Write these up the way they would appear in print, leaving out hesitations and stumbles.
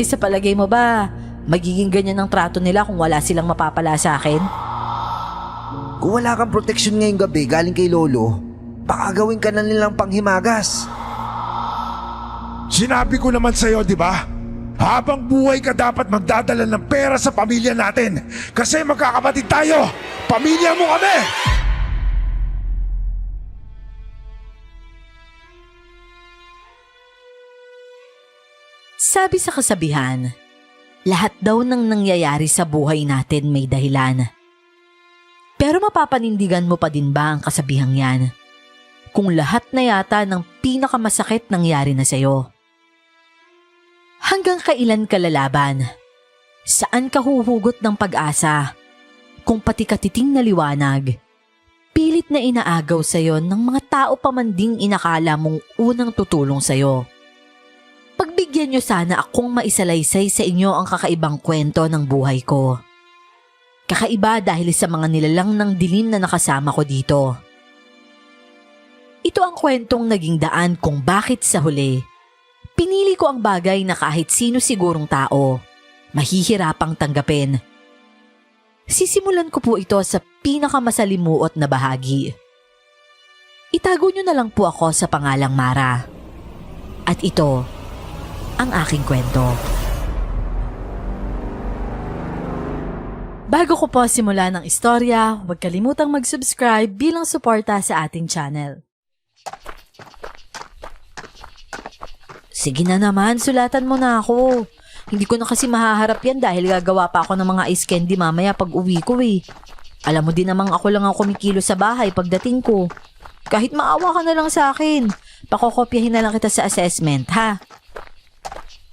Sa palagay mo ba, magiging ganyan ang trato nila kung wala silang mapapala sa akin? Kung wala kang proteksyon ngayong gabi galing kay Lolo, baka gawin ka na nilang panghimagas. Sinabi ko naman sa'yo, di ba? Habang buhay ka dapat magdadala ng pera sa pamilya natin. Kasi magkakapatid tayo. Pamilya mo kami! Sabi sa kasabihan, lahat daw ng nangyayari sa buhay natin may dahilan. Pero mapapanindigan mo pa din ba ang kasabihang yan? Kung lahat na yata ng pinakamasakit nangyari na sa'yo. Hanggang kailan ka lalaban? Saan ka huhugot ng pag-asa? Kung pati katiting na liwanag, pilit na inaagaw sa'yo ng mga tao pa man ding inakala mong unang tutulong sa'yo. Pagbigyan niyo sana akong maisalaysay sa inyo ang kakaibang kwento ng buhay ko. Kakaiba dahil sa mga nilalang ng dilim na nakasama ko dito. Ito ang kwentong naging daan kung bakit sa huli, pinili ko ang bagay na kahit sino sigurong tao, mahihirapang tanggapin. Sisimulan ko po ito sa pinakamasalimuot na bahagi. Itago niyo na lang po ako sa pangalang Mara. At ito, ang aking kwento. Bago ko po simulan ang istorya, huwag kalimutang mag-subscribe bilang suporta sa ating channel. Sige na naman, sulatan mo na ako. Hindi ko na kasi mahaharap yan dahil gagawa pa ako ng mga ice candy mamaya pag uwi ko eh. Alam mo din namang ako lang ang kumikilo sa bahay pagdating ko. Kahit maawa ka na lang sa akin, pakokopyahin na lang kita sa assessment, ha?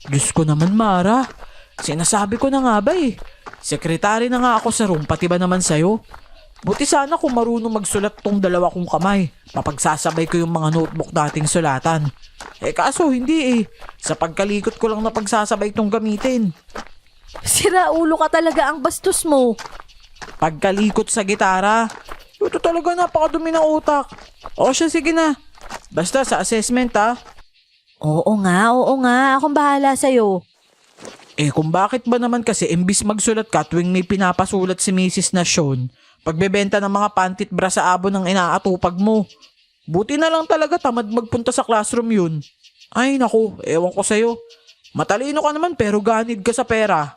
Diyos ko naman, Mara. Sinasabi ko na nga ba eh. Sekretary na nga ako sa room, pati ba naman sa'yo? Buti sana kung marunong magsulat tong dalawa kong kamay. Papagsasabay ko yung mga notebook nating sulatan. Kaso hindi eh. Sa pagkalikot ko lang na pagsasabay tong gamitin. Sira ulo ka talaga ang bastos mo. Pagkalikot sa gitara. Ito talaga napakadumi ng utak. O siya, sige na. Basta sa assessment ha. Oo nga. Akong bahala sa'yo. Kung bakit ba naman kasi imbis magsulat ka tuwing may pinapasulat si Mrs. na Sean, pagbebenta ng mga pantit bra sa abo ng inaatupag mo. Buti na lang talaga tamad magpunta sa classroom yun. Ay naku, ewan ko sa'yo. Matalino ka naman pero ganid ka sa pera.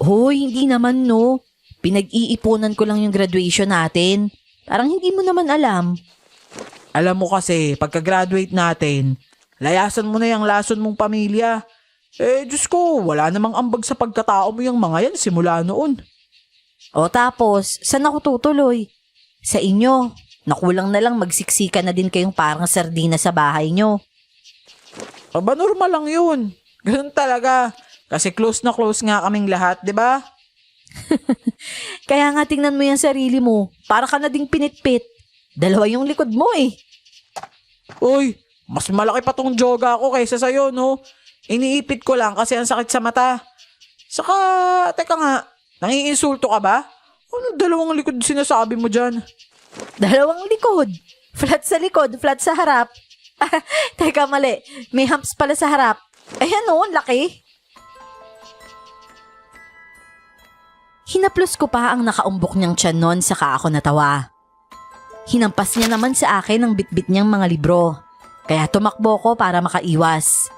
Hoy, hindi naman no. Pinag-iipunan ko lang yung graduation natin. Parang hindi mo naman alam. Alam mo kasi, pagka-graduate natin, layasan mo na yung lason mong pamilya. Diyos ko, wala namang ambag sa pagkatao mo yung mga yan simula noon. O tapos, saan ako tutuloy? Sa inyo. Nakulang na lang magsiksika na din kayong parang sardina sa bahay nyo. Aba, normal lang yun. Ganun talaga. Kasi close na close nga kaming lahat, di ba? Kaya nga tingnan mo yung sarili mo. Para ka na ding pinitpit. Dalawa yung likod mo eh. Uy, mas malaki pa tong joga ko kaysa sa'yo, no? Iniipit ko lang kasi ang sakit sa mata. Saka, teka nga, nangiinsulto ka ba? Ano dalawang likod sinasabi mo dyan? Dalawang likod. Flat sa likod, flat sa harap. Teka, mali. May humps pala sa harap. Ayan o, laki. Hinaplos ko pa ang nakaumbok niyang tiyan nun saka ako natawa. Hinampas niya naman sa akin ang bitbit niyang mga libro. Kaya tumakbo ko para makaiwas.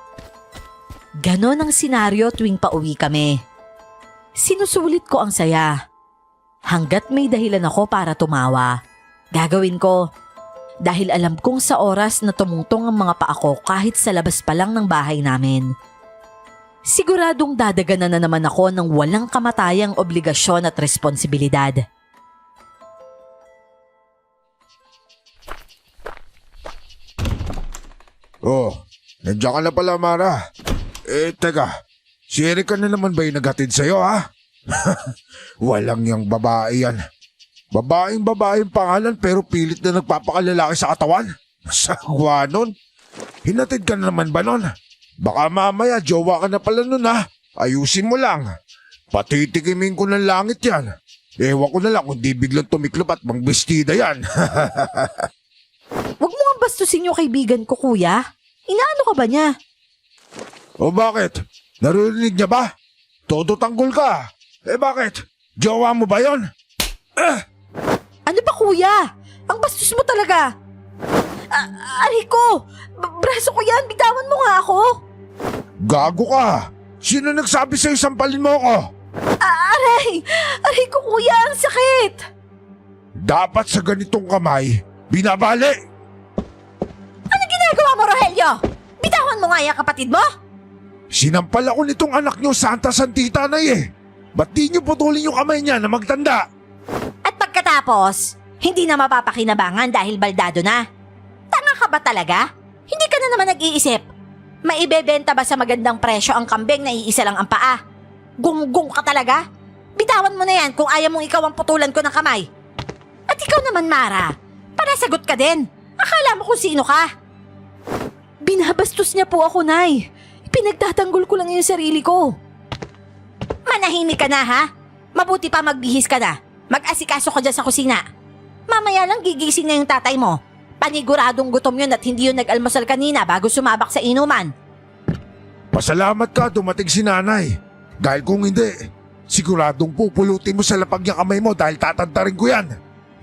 Ganon ang senaryo tuwing pauwi kami. Sinusulit ko ang saya. Hanggat may dahilan ako para tumawa, gagawin ko. Dahil alam kong sa oras na tumungtong ang mga paa ko kahit sa labas pa lang ng bahay namin. Siguradong dadaganan na naman ako ng walang kamatayang obligasyon at responsibilidad. Oh, nandiyan ka na pala, Mara. Teka, si Erika na naman ba yung naghatid sa'yo, ha? Walang yung babae yan. Babaeng pangalan pero pilit na nagpapakalalaki sa katawan. Sagwa nun. Hinatid ka na naman ba nun? Baka mamaya jowa ka na pala nun, ha? Ayusin mo lang. Patitikimin ko ng langit yan. Ewan ko na lang kung di biglang tumiklop at mangbestida yan. Huwag mo nga bastusin yung kaibigan ko, kuya. Inaano ka ba niya? O bakit? Naririnig niya ba? Todo tanggol ka. Eh bakit? Jowa mo ba yon? Ano ba kuya? Ang bastos mo talaga. Aray ko! Braso ko yan! Bitawan mo nga ako! Gago ka. Sino nagsabi sa'yo sampalin mo ako? Aray! Aray ko kuya! Ang sakit! Dapat sa ganitong kamay, binabali. Ano ginagawa mo, Rogelio? Bitawan mo nga yung kapatid mo! Sinampal ako nitong anak niyo, Santa Santita na eh. Ba't di niyo putulin yung kamay niya na magtanda? At pagkatapos, hindi na mapapakinabangan dahil baldado na. Tanga ka ba talaga? Hindi ka na naman nag-iisip. Maibebenta ba sa magandang presyo ang kambing na iisa lang ang paa? Gunggong ka talaga? Bitawan mo na yan kung ayaw mong ikaw ang putulan ko ng kamay. At ikaw naman, Mara, panasagot ka din. Akala mo kung sino ka. Binabastos niya po ako, Nay. Pinagtatanggol ko lang yung sarili ko. Manahimik ka na, ha? Mabuti pa magbihis ka na. Mag-asikaso ka dyan sa kusina. Mamaya lang gigising na yung tatay mo. Paniguradong gutom yun at hindi yun nag-almusal kanina bago sumabak sa inuman. Pasalamat ka dumating si nanay. Dahil kung hindi, siguradong pupulutin mo sa lapag niyang kamay mo dahil tatantarin ko yan.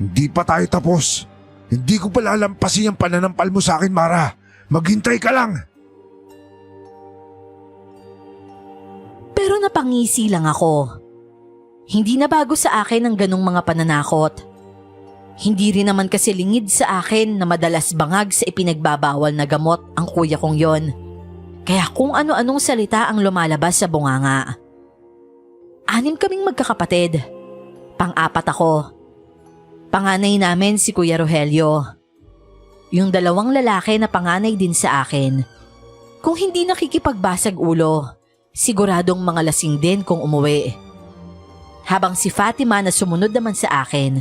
Hindi pa tayo tapos. Hindi ko pa lalampasin yung pananampal mo sa akin, Mara. Maghintay ka lang. Pero napangisi lang ako. Hindi na bago sa akin ang ganong mga pananakot. Hindi rin naman kasi lingid sa akin na madalas bangag sa ipinagbabawal na gamot ang kuya kong yon. Kaya kung ano-anong salita ang lumalabas sa bunganga. 6 kaming magkakapatid. Pang-4 ako. Panganay namin si Kuya Rogelio. Yung 2 lalaki na panganay din sa akin. Kung hindi nakikipagbasag ulo, siguradong mga lasing din kung umuwi. Habang si Fatima na sumunod naman sa akin.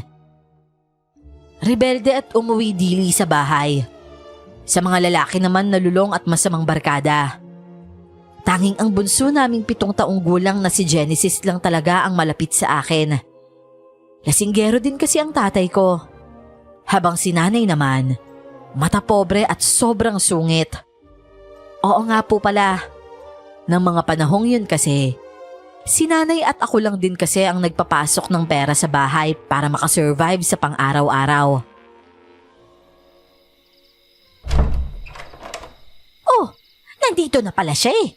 Rebelde at umuwi dili sa bahay. Sa mga lalaki naman nalulong at masamang barkada. Tanging ang bunso naming 7 taong gulang na si Genesis lang talaga ang malapit sa akin. Lasinggero din kasi ang tatay ko. Habang si nanay naman, mata pobre at sobrang sungit. Oo nga po pala. Nang mga panahong yun kasi, si nanay at ako lang din kasi ang nagpapasok ng pera sa bahay para makasurvive sa pang-araw-araw. Oh, nandito na pala siya eh.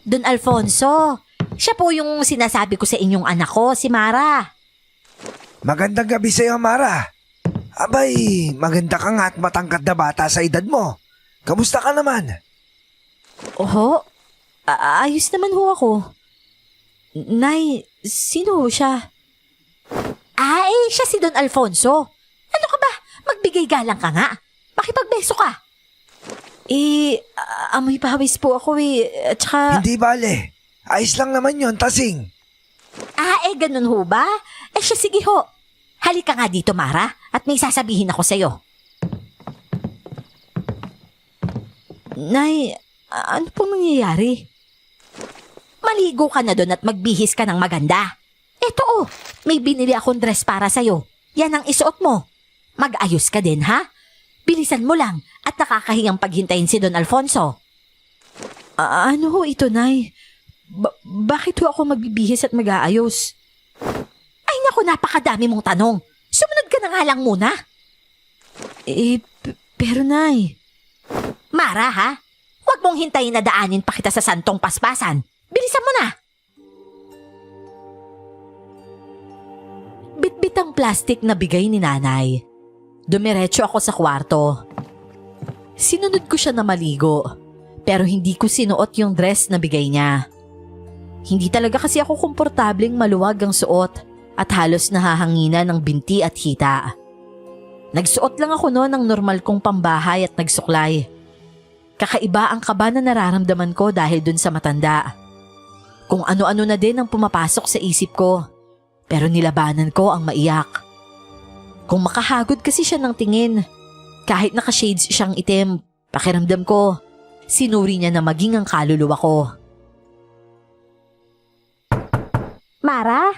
Don Alfonso, siya po yung sinasabi ko sa inyong anak ko, si Mara. Magandang gabi sa'yo, Mara. Abay, maganda ka nga at matangkad na bata sa edad mo. Kamusta ka naman? Oho, ayos naman ho ako. Nay, sino ho siya? Ay, siya si Don Alfonso. Ano ka ba? Magbigay galang ka nga. Makipagbeso ka. Amoy pawis po ako eh. At saka... Hindi bale. Ayos lang naman yon, tasing. Ganun ho ba? Siya sige ho. Halika nga dito, Mara, at may sasabihin ako sa'yo. Nay, ano pong nangyayari? Maligo ka na doon at magbihis ka ng maganda. Eto may binili akong dress para sa'yo. Yan ang isuot mo. Mag-ayos ka din, ha? Bilisan mo lang at nakakahiyang paghintayin si Don Alfonso. Ano ho ito, Nay? Bakit ho ako magbibihis at mag-aayos? Ay naku, napakadami mong tanong. Sumunod ka na nga lang muna. Pero Nay... Mara, ha? Huwag mong hintayin na daanin pa kita sa santong paspasan. Bilisan mo na! Bitbit ang plastik na bigay ni nanay. Dumiretso ako sa kwarto. Sinunod ko siya na maligo, pero hindi ko sinuot yung dress na bigay niya. Hindi talaga kasi ako komportableng maluwag ang suot at halos nahahanginan ng binti at hita. Nagsuot lang ako noon ng normal kong pambahay at nagsuklay. Kakaiba ang kaba na nararamdaman ko dahil dun sa matanda. Kung ano-ano na din ang pumapasok sa isip ko, pero nilabanan ko ang maiyak. Kung makahagod kasi siya ng tingin, kahit naka-shades siyang itim, pakiramdam ko, sinuri niya na maging ang kaluluwa ko. Mara,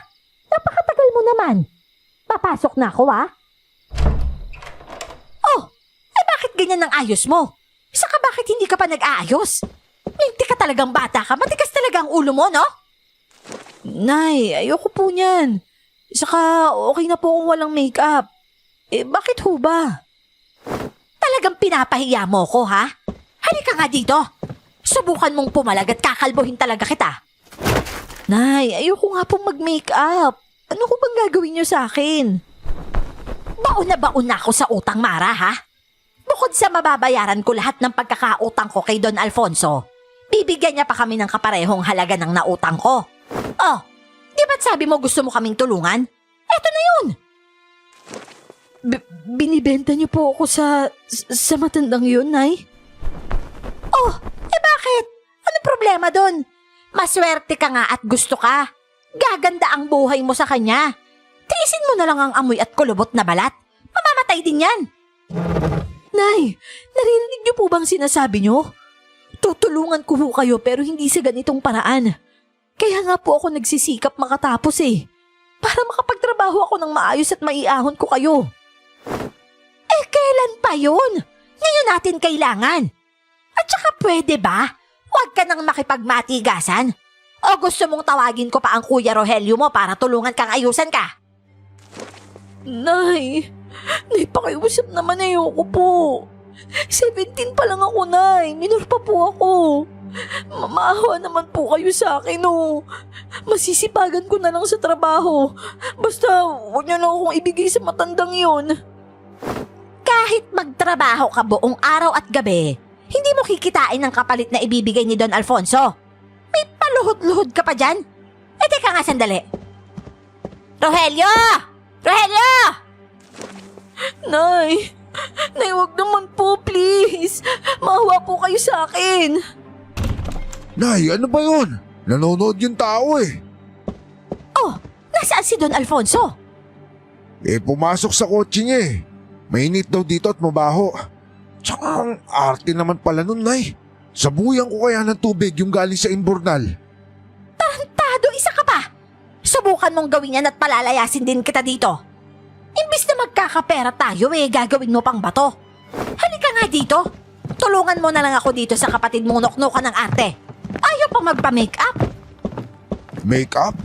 napakatagal mo naman. Papasok na ako, bakit ganyan ang ayos mo? Saka bakit Bakit hindi ka pa nag-aayos? Linti ka talagang bata ka. Matigas talaga ang ulo mo, no? Nay, ayoko po niyan. Saka okay na po kung walang makeup. Bakit ho ba? Talagang pinapahiya mo ko, ha? Halika nga dito. Subukan mong pumalag at kakalbohin talaga kita. Nay, ayoko nga pong mag-makeup. Ano ko bang gagawin niyo sa akin? Baon na ako sa utang, Mara, ha? Bukod sa mababayaran ko lahat ng pagkakautang ko kay Don Alfonso, bibigyan niya pa kami ng kaparehong halaga ng nautang ko. Oh, di ba't sabi mo gusto mo kaming tulungan? Eto na yun! Binibenta niyo po ako sa matandang yun, Nay? Oh, bakit? Ano problema doon? Maswerte ka nga at gusto ka. Gaganda ang buhay mo sa kanya. Tiisin mo na lang ang amoy at kulubot na balat. Mamamatay din yan. Nay, narinig niyo po bang sinasabi niyo? Tutulungan ko po kayo pero hindi sa ganitong paraan. Kaya nga po ako nagsisikap makatapos para makapagtrabaho ako ng maayos at maiahon ko kayo. Kailan pa yun? Ngayon natin kailangan. At saka pwede ba? Huwag ka nang makipagmatigasan. O gusto mong tawagin ko pa ang Kuya Rogelio mo para tulungan kang ayusan ka? Nay, pakiusap naman ayoko po. 17 pa lang ako, Nay. Minor pa po ako. Maawa naman po kayo sa akin, Masisipagan ko na lang sa trabaho. Basta huwag niyo lang akong ibigay sa matandang yun. Kahit magtrabaho ka buong araw at gabi, hindi mo kikitain ang kapalit na ibibigay ni Don Alfonso. May paluhod-luhod ka pa dyan? Teka nga sandali. Rogelio! Rogelio! Nay, wag naman po, please. Maawa po kayo sa akin. Nay, ano ba yun? Nanonood yung tao Oh, nasaan si Don Alfonso? Pumasok sa kotse niya Mainit daw dito at mabaho. Tsaka ang arte naman pala nun, Nay. Sabuyan ko kaya ng tubig yung galing sa imburnal. Tarantado, isa ka pa! Subukan mong gawin yan at palalayasin din kita dito. Imbis na magkakapera tayo gagawin mo pang bato. Halika nga dito. Tulungan mo na lang ako dito sa kapatid mong nuknukan ng arte. Ayaw pa magpa-makeup. Makeup?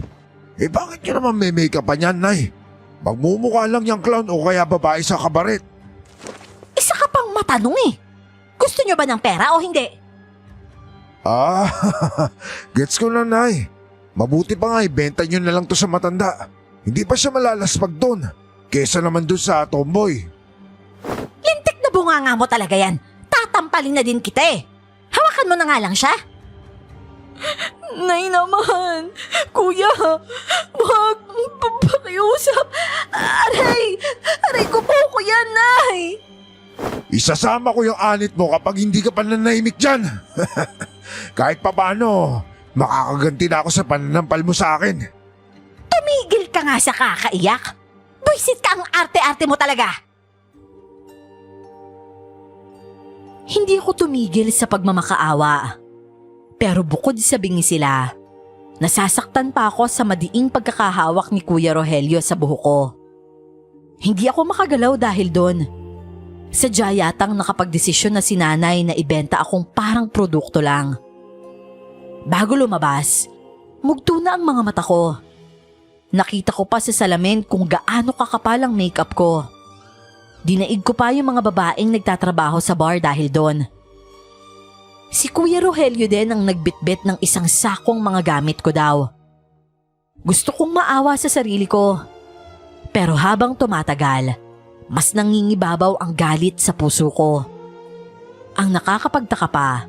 Bakit yun naman may makeup pa niyan, Nay? Magmumukha lang yung clown o kaya babae sa kabaret. Isa ka pang matanong Gusto nyo ba ng pera o hindi? Gets ko na, Nay. Mabuti pa nga ibenta nyo na lang to sa matanda. Hindi pa siya malalaspag doon. Kesa naman doon sa tomboy. Lintik na bunganga mo talaga yan. Tatampalin na din kita Hawakan mo na nga lang siya. Nay naman, kuya, wag pakiusap. Aray ko po, kuya, Nay. Isasama ko yung anit mo kapag hindi ka pananahimik dyan. Kahit papaano, makakaganti na ako sa pananampal mo sa akin. Tumigil ka nga sa kakaiyak. Buisit ka ang arte-arte mo talaga. Hindi ako tumigil sa pagmamakaawa. Pero bukod sa bingi sila, nasasaktan pa ako sa madiing pagkakahawak ni Kuya Rogelio sa buhok ko. Hindi ako makagalaw dahil doon. Sadya yatang nakapagdesisyon na si nanay na ibenta akong parang produkto lang. Bago lumabas, mugto na ang mga mata ko. Nakita ko pa sa salamin kung gaano kakapal ang makeup ko. Dinaig ko pa yung mga babaeng nagtatrabaho sa bar dahil doon. Si Kuya Rogelio din ang nagbitbit ng isang sakong mga gamit ko daw. Gusto kong maawa sa sarili ko. Pero habang tumatagal, mas nangingibabaw ang galit sa puso ko. Ang nakakapagtaka pa,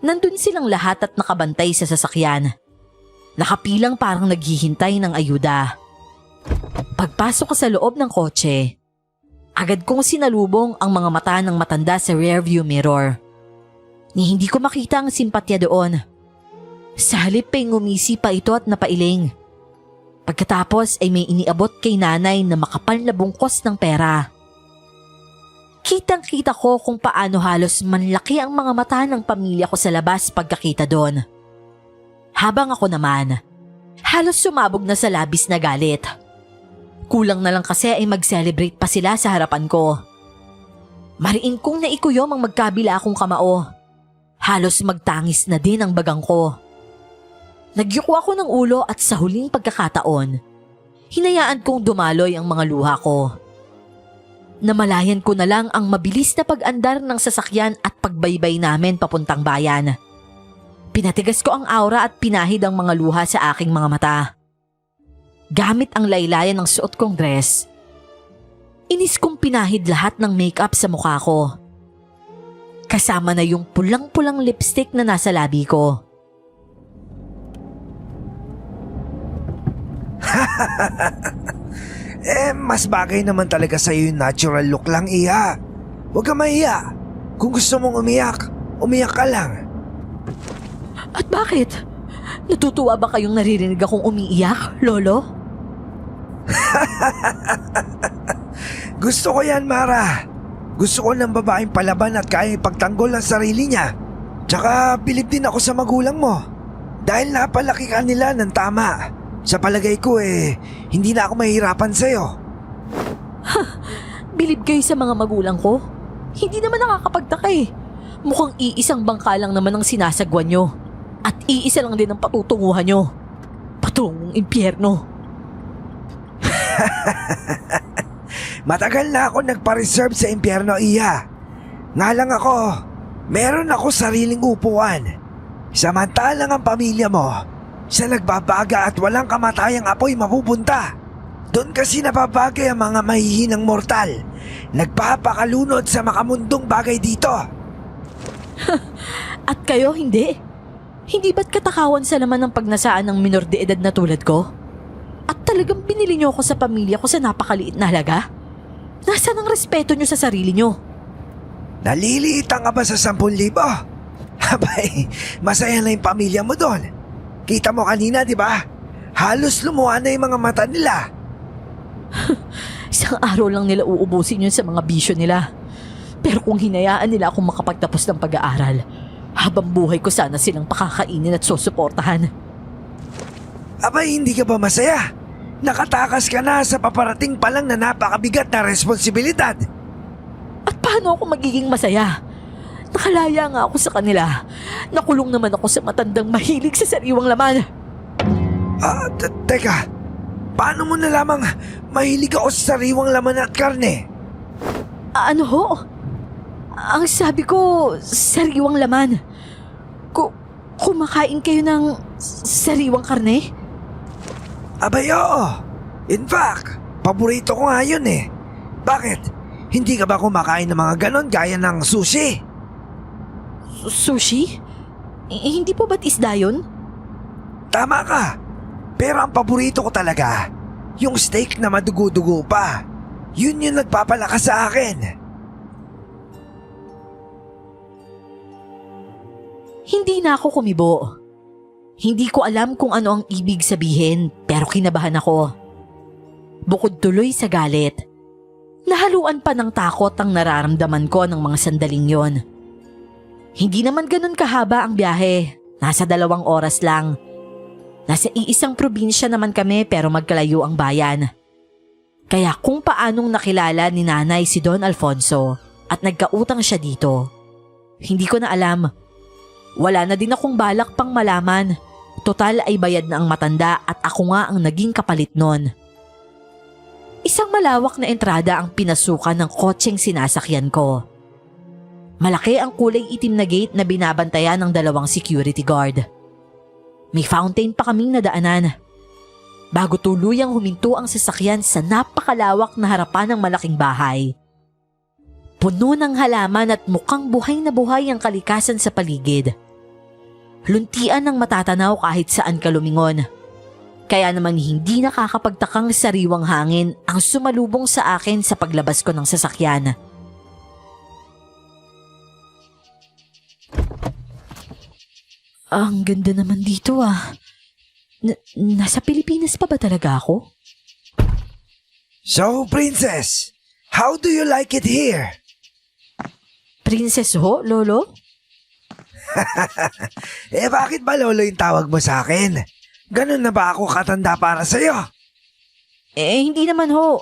nandun silang lahat at nakabantay sa sasakyan. Nakapilang parang naghihintay ng ayuda. Pagpasok ko sa loob ng kotse, agad kong sinalubong ang mga mata ng matanda sa rearview mirror. Ni hindi ko makita ang simpatya doon. Sa halip ay ngumisi pa ito at napailing. Pagkatapos ay may iniabot kay nanay na makapal na bungkos ng pera. Kitang-kita ko kung paano halos manlaki ang mga mata ng pamilya ko sa labas pagkakita doon. Habang ako naman, halos sumabog na sa labis na galit. Kulang na lang kasi ay mag-celebrate pa sila sa harapan ko. Mariin kong naikuyom ang magkabila akong kamao. Halos magtangis na din ang bagang ko. Nagyuko ako ng ulo at sa huling pagkakataon, hinayaan kong dumaloy ang mga luha ko. Namalayan ko na lang ang mabilis na pag-andar ng sasakyan at pagbaybay namin papuntang bayan. Pinatigas ko ang aura at pinahid ang mga luha sa aking mga mata. Gamit ang laylayan ng suot kong dress, inis kong pinahid lahat ng makeup sa mukha ko. Kasama na yung pulang-pulang lipstick na nasa labi ko. Mas bagay naman talaga sa'yo yung natural look lang, Iha. Huwag ka mahiya. Kung gusto mong umiyak, umiyak ka lang. At bakit? Natutuwa ba kayong naririnig akong umiiyak, Lolo? Gusto ko yan, Mara. Gusto ko ng babaeng palaban at kaya ipagtanggol ang sarili niya. Tsaka bilib din ako sa magulang mo. Dahil napalaki ka nila ng tama. Sa palagay ko hindi na ako mahihirapan sa'yo. Bilib kayo sa mga magulang ko? Hindi naman nakakapagtaka eh. Mukhang iisang bangka lang naman ang sinasagwan nyo. At iisa lang din ang patutunguhan nyo. Patungong impyerno. Matagal na ako nagpa-reserve sa impyerno, Iha. Nga lang ako, meron ako sariling upuan. Samantalang ang pamilya mo, sa nagbabaga at walang kamatayang apoy mapupunta. Doon kasi nababagay ang mga mahihinang mortal. Nagpapakalunod sa makamundong bagay dito. At kayo hindi? Hindi ba't katakawan sa laman ng pagnasaan ng minor de edad na tulad ko? At talagang binili niyo ako sa pamilya ko sa napakaliit na halaga? Nasaan ang respeto niyo sa sarili niyo? Naliliitan ka ba sa 10,000? Abay, masaya na yung pamilya mo doon. Kita mo kanina, di ba? Halos lumuha na yung mga mata nila. Isang araw lang nila uubusin yun sa mga bisyo nila. Pero kung hinayaan nila akong makapagtapos ng pag-aaral, habang buhay ko sana silang pakakainin at susuportahan. Abay, hindi ka ba masaya? Nakatakas ka na sa paparating pa lang na napakabigat na responsibilidad. At paano ako magiging masaya? Nakalaya nga ako sa kanila. Nakulong naman ako sa matandang mahilig sa sariwang laman. Teka. Paano mo nalamang mahilig ako sa sariwang laman at karne? Ano ho? Ang sabi ko, sariwang laman. Kumakain kayo ng sariwang karne? Abay, oo. In fact, paborito ko nga yun eh. Bakit? Hindi ka ba kumakain ng mga ganon gaya ng sushi? Sushi? Hindi po ba't isda yun? Tama ka. Pero ang paborito ko talaga, yung steak na madugo-dugo pa. Yun yung nagpapalakas sa akin. Hindi na ako kumibo. Hindi ko alam kung ano ang ibig sabihin, pero kinabahan ako. Bukod tuloy sa galit, nahaluan pa ng takot ang nararamdaman ko ng mga sandaling yon. Hindi naman ganun kahaba ang biyahe. Nasa 2 oras lang. Nasa iisang probinsya naman kami pero magkalayo ang bayan. Kaya kung paanong nakilala ni nanay si Don Alfonso at nagkautang siya dito, hindi ko na alam. Wala na din akong balak pang malaman. Total ay bayad na ang matanda at ako nga ang naging kapalit nun. Isang malawak na entrada ang pinasukan ng kotseng sinasakyan ko. Malaki ang kulay itim na gate na binabantayan ng 2 security guard. May fountain pa kaming nadaanan. Bago tuluyang huminto ang sasakyan sa napakalawak na harapan ng malaking bahay. Puno ng halaman at mukhang buhay na buhay ang kalikasan sa paligid. Luntian ng matatanaw kahit saan ka lumingon. Kaya naman hindi nakakapagtakang sariwang hangin ang sumalubong sa akin sa paglabas ko ng sasakyan. Ang ganda naman dito ah. Nasa Pilipinas pa ba talaga ako? So, Princess, how do you like it here? Princess ho, Lolo? Bakit ba lolo yung tawag mo sa akin? Ganun na ba ako katanda para sa'yo? Hindi naman ho.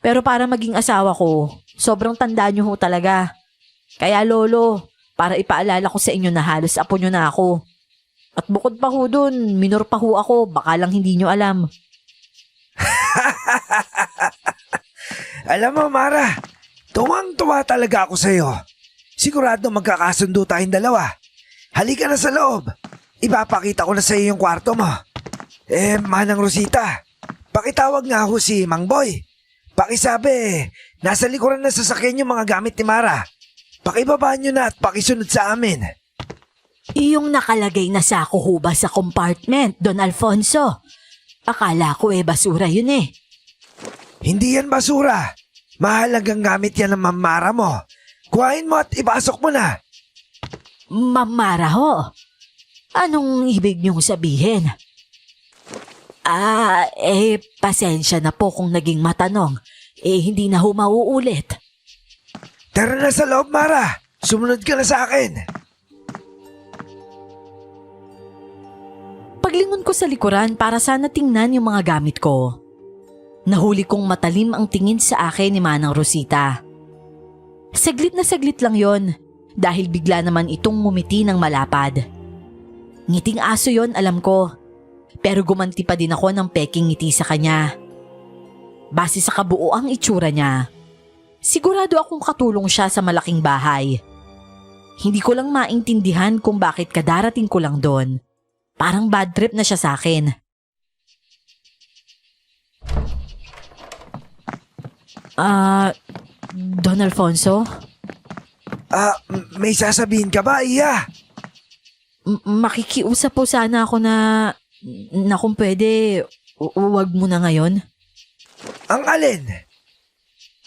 Pero para maging asawa ko, sobrang tanda niyo ho talaga. Kaya Lolo, para ipaalala ko sa inyo na halos apo nyo na ako. At bukod pa ho dun, minor pa ho ako, baka lang hindi nyo alam. Alam mo, Mara, tuwang-tuwa talaga ako sa'yo. Sigurado magkakasundo tayong dalawa. Halika na sa loob. Ipapakita ko na sa'yo yung kwarto mo. Manang Rosita, pakitawag nga ho si Mang Boy. Pakisabi, nasa likuran na sasakyan yung mga gamit ni Mara. Pakibaba nyo na at pakisunod sa amin. Iyong nakalagay na sako ho ba sa compartment, Don Alfonso? Akala ko basura yun eh. Hindi yan basura. Mahalagang gamit yan ng mamara mo. Kuhain mo at ipasok mo na. Mamara ho? Anong ibig niyong sabihin? Pasensya na po kung naging matanong. Hindi na ho mauulit. Tara na sa loob, Mara. Sumunod ka na sa akin. Paglingon ko sa likuran para sana tingnan yung mga gamit ko. Nahuli kong matalim ang tingin sa akin ni Manang Rosita. Saglit na saglit lang yon dahil bigla naman itong ngumiti ng malapad. Ngiting aso yon, alam ko. Pero gumanti pa din ako ng peking ngiti sa kanya. Base sa kabuoang itsura niya, sigurado akong katulong siya sa malaking bahay. Hindi ko lang maintindihan kung bakit kadarating ko lang doon. Parang bad trip na siya sa akin. Don Alfonso? May sasabihin ka ba, Iya? Makikiusap po sana ako na kung pwede, huwag mo na ngayon. Ang alin?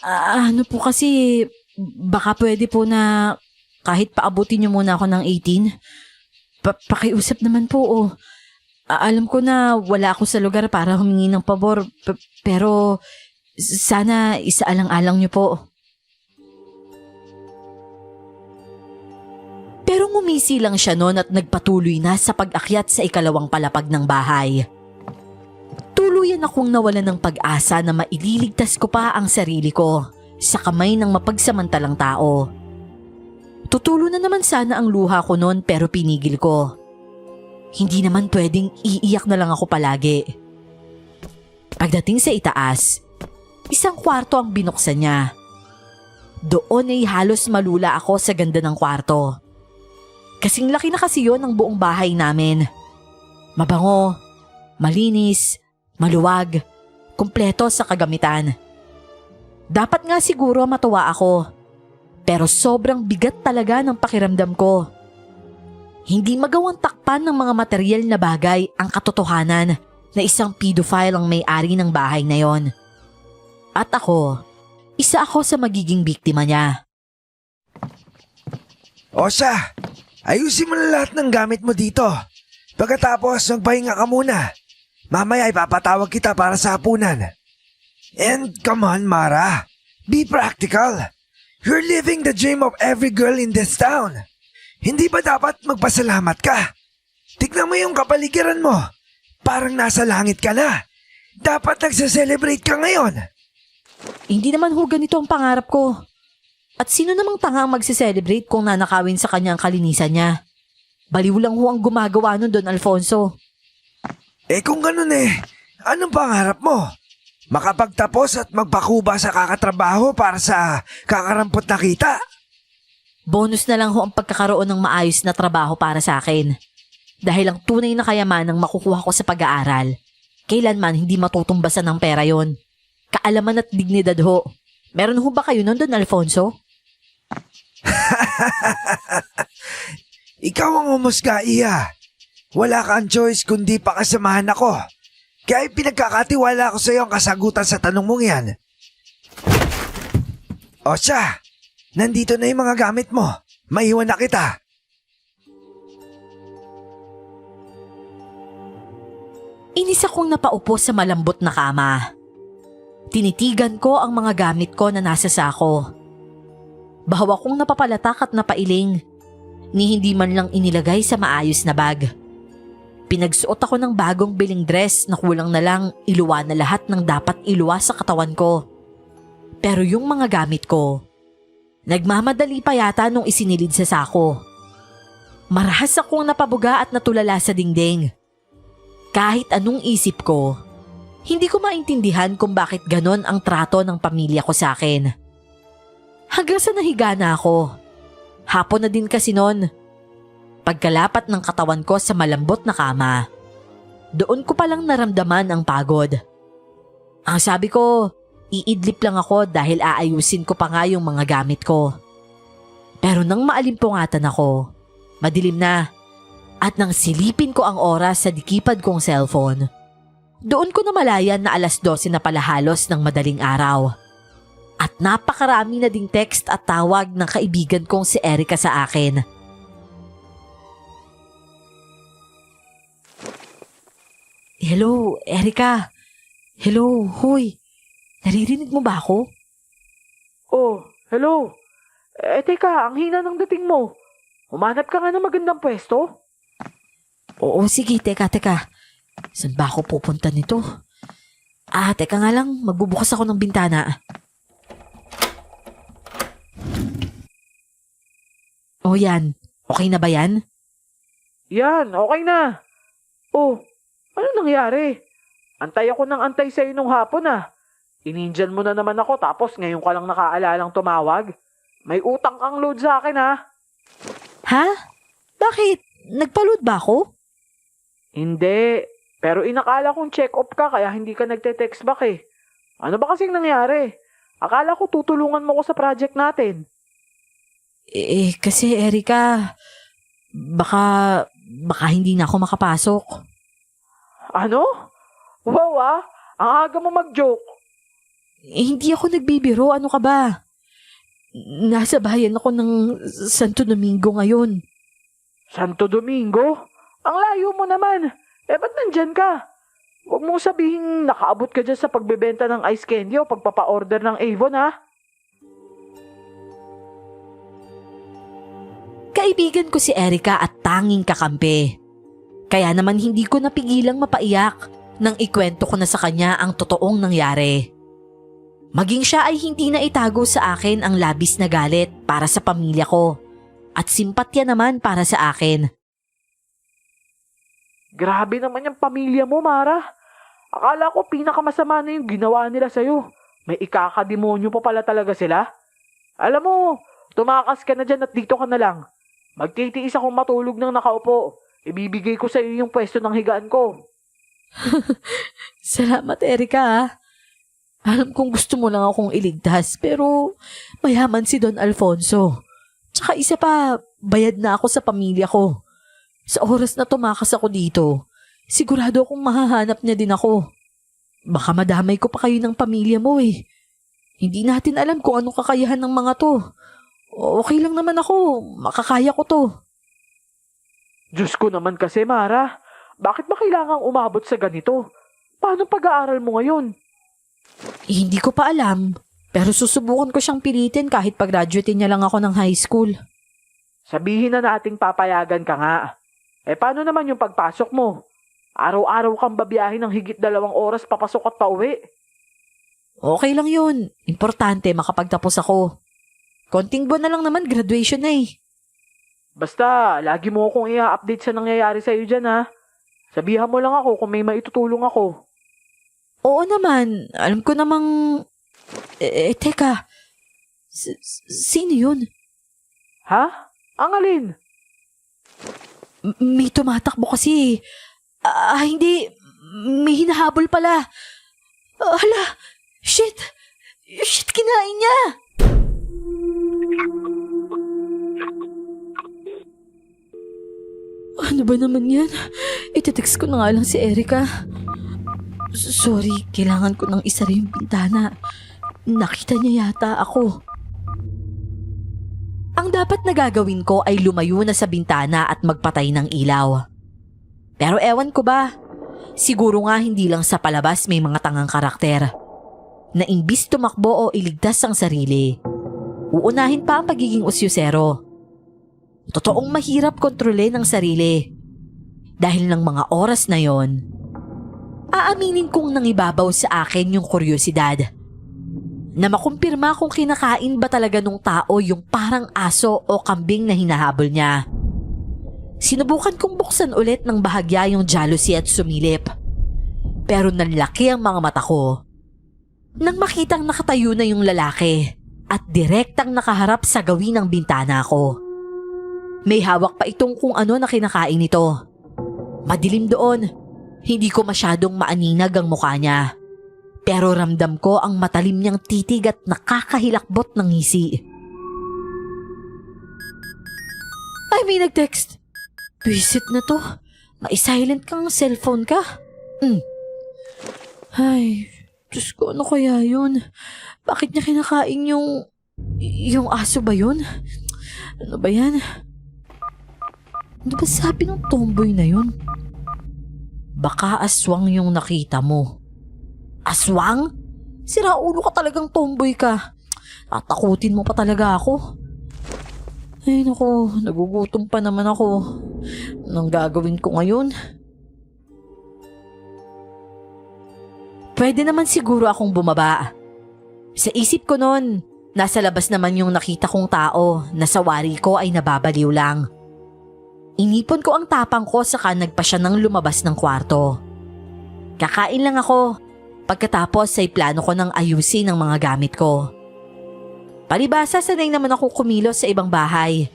Ano po kasi, baka pwede po na kahit paabutin niyo muna ako ng 18. Pakiusap naman po. Alam ko na wala ako sa lugar para humingi ng pabor, pero sana isaalang-alang niyo po. Pero ngumisi lang siya noon at nagpatuloy na sa pag-akyat sa ikalawang palapag ng bahay. Tuluyan akong nawalan ng pag-asa na maililigtas ko pa ang sarili ko sa kamay ng mapagsamantalang tao. Tutulo na naman sana ang luha ko noon pero pinigil ko. Hindi naman pwedeng iiyak na lang ako palagi. Pagdating sa itaas, isang kwarto ang binuksan niya. Doon ay halos malula ako sa ganda ng kwarto. Kasing laki na kasi yon ng buong bahay namin. Mabango, malinis, maluwag, kumpleto sa kagamitan. Dapat nga siguro matuwa ako. Pero sobrang bigat talaga ng pakiramdam ko. Hindi magawang takpan ng mga material na bagay ang katotohanan na isang pedophile ang may-ari ng bahay na yon. At ako, isa ako sa magiging biktima niya. Osha, ayusin mo na lahat ng gamit mo dito. Pagkatapos, magpahinga ka muna. Mamaya ipapatawag kita para sa hapunan. And come on, Mara. Be practical. You're living the dream of every girl in this town. Hindi ba dapat magpasalamat ka? Tignan mo yung kapaligiran mo. Parang nasa langit ka na. Dapat nagse-celebrate ka ngayon. Hindi naman ho ganito ang pangarap ko. At sino namang tanga ang magse-celebrate kung nanakawin sa kanya ang kalinisan niya? Baliw lang ho ang gumagawa nun, Don Alfonso. Kung ganun anong pangarap mo? Makapagtapos at magpakuba sa kakatrabaho para sa kakarampot na kita? Bonus na lang ho ang pagkakaroon ng maayos na trabaho para sa akin. Dahil ang tunay na kayamanang makukuha ko sa pag-aaral, kailanman hindi matutumbasan ng pera yon. Kaalaman at dignidad ho. Meron ho ba kayo nun, Don Alfonso? Ikaw ang umusga, Iya. Wala kang choice kundi pakasamahan ako. Kaya pinagkakatiwala ko sa iyo ang kasagutan sa tanong mong yan. Osha, nandito na yung mga gamit mo. Maiwan na kita. Inis akong napaupo sa malambot na kama. Tinitigan ko ang mga gamit ko na nasa sako. Bahaw akong napapalatak at napailing, ni hindi man lang inilagay sa maayos na bag. Pinagsuot ako ng bagong biling dress na kulang na lang iluwa na lahat ng dapat iluwa sa katawan ko. Pero yung mga gamit ko, Nagmamadali pa yata nung isinilid sa sako. Marahas akong napabuga at natulala sa dingding. Kahit anong isip ko, hindi ko maintindihan kung bakit ganon ang trato ng pamilya ko sa akin. Hanggang sa nahiga na ako. Hapon na din kasi noon. Pagkalapat ng katawan ko sa malambot na kama, doon ko palang naramdaman ang pagod. Ang sabi ko, iidlip lang ako dahil aayusin ko pa nga yung mga gamit ko. Pero nang maalimpungatan ako, madilim na, at nang silipin ko ang oras sa dikipad kong cellphone, doon ko namalayan na 12:00 na pala halos ng madaling araw. At napakarami na ding text at tawag ng kaibigan kong si Erica sa akin. Hello, Erica. Hello, hoy. Naririnig mo ba ako? Oh, hello. Teka, ang hina ng dating mo. Humanap ka nga ng magandang pwesto. Oo, sige, teka. Saan ba ako pupunta nito? Teka nga lang, magbubukas ako ng bintana. Oh, yan. Okay na ba yan? Yan, okay na. Oh, ano nangyari? Antay ako ng antay sa'yo nung hapon Inindian mo na naman ako tapos ngayon ka lang nakaalalang tumawag. May utang kang load sa akin Ha? Bakit? Nagpa-load ba ako? Hindi, pero inakala kong check-up ka kaya hindi ka nagte-text back Ano ba kasing nangyari? Akala ko tutulungan mo ko sa project natin. Kasi Erica, baka hindi na ako makapasok. Ano? Wow ang aga mo mag-joke. Hindi ako nagbibiro, ano ka ba? Nasa bayan ako ng Santo Domingo ngayon. Santo Domingo? Ang layo mo naman. Ba't nandyan ka? Huwag mong sabihin nakaabot ka dyan sa pagbebenta ng ice candy o pagpapa-order ng Avon Kaibigan ko si Erica at tanging kakampi. Kaya naman hindi ko napigilang mapaiyak nang ikwento ko na sa kanya ang totoong nangyari. Maging siya ay hindi na itago sa akin ang labis na galit para sa pamilya ko at simpatya naman para sa akin. Grabe naman yung pamilya mo, Mara. Akala ko pinakamasama na yung ginawa nila sa'yo. May ikakademonyo pa pala talaga sila. Alam mo, tumakas ka na dyan at dito ka na lang. Magtitiis akong matulog ng nakaupo. Ibibigay ko sa iyo yung pwesto ng higaan ko. Salamat, Erica. Alam kong gusto mo lang akong iligtas pero mayaman si Don Alfonso. Tsaka isa pa, bayad na ako sa pamilya ko. Sa oras na tumakas ako dito, sigurado akong mahahanap niya din ako. Baka madamay ko pa kayo ng pamilya mo Hindi natin alam kung anong kakayahan ng mga to. Okay lang naman ako. Makakaya ko to. Diyos ko naman kasi, Mara. Bakit ba kailangang umabot sa ganito? Paano pag-aaral mo ngayon? Hindi ko pa alam. Pero susubukan ko siyang pilitin kahit pag-graduate niya lang ako ng high school. Sabihin na nating papayagan ka nga. Paano naman yung pagpasok mo? Araw-araw kang babiyahin ng higit 2 oras papasok at pauwi. Okay lang yun. Importante makapagtapos ako. Konting buwan na lang naman, graduation na Basta, lagi mo akong i-update sa nangyayari sa'yo dyan Sabihan mo lang ako kung may maitutulong ako. Oo naman. Alam ko namang... teka. Sino yun? Ha? Ang alin? May tumatakbo kasi. Hindi. May hinahabol pala. Hala. Shit, kinain niya. Ano ba naman yan? Itetext ko na nga lang si Erica. Sorry, kailangan ko nang isara yung bintana. Nakita niya yata ako. Ang dapat na gagawin ko ay lumayo na sa bintana at magpatay ng ilaw. Pero ewan ko ba, siguro nga hindi lang sa palabas may mga tangang karakter na imbis tumakbo o iligtas ang sarili, uunahin pa ang pagiging usyusero. Totoong mahirap kontrolin ang sarili. Dahil ng mga oras na yon, aaminin kong nangibabaw sa akin yung kuryosidad. na makumpirma kung kinakain ba talaga nung tao yung parang aso o kambing na hinahabol niya. Sinubukan kong buksan ulit ng bahagya yung jealousy at sumilip. Pero nanlaki ang mga mata ko nang makitang nakatayo na yung lalaki at direktang nakaharap sa gawin ng bintana ko. May hawak pa itong kung ano na kinakain nito. Madilim doon, hindi ko masyadong maaninag ang mukha niya. Pero ramdam ko ang matalim niyang titig at nakakahilakbot ng ngisi. Ay, may nag-text. Visit na to. Mai-silent kang cellphone ka. Ay, Diyos ko, ano kaya yun? Bakit niya kinakain yung aso ba yun? Ano ba yan? Ano ba sabi ng tomboy na yun? Baka aswang yung nakita mo. Aswang? Sira ulo ka talagang tomboy ka. Tatakutin mo pa talaga ako. Ay naku, nagugutom pa naman ako. Anong gagawin ko ngayon? Pwede naman siguro akong bumaba. Sa isip ko noon, nasa labas naman yung nakita kong tao na sa wari ko ay nababaliw lang. Inipon ko ang tapang ko saka nagpa siya ng lumabas ng kwarto. Kakain lang ako. Pagkatapos ay plano ko ng ayusin ang mga gamit ko. Palibasa sanay naman ako kumilos sa ibang bahay.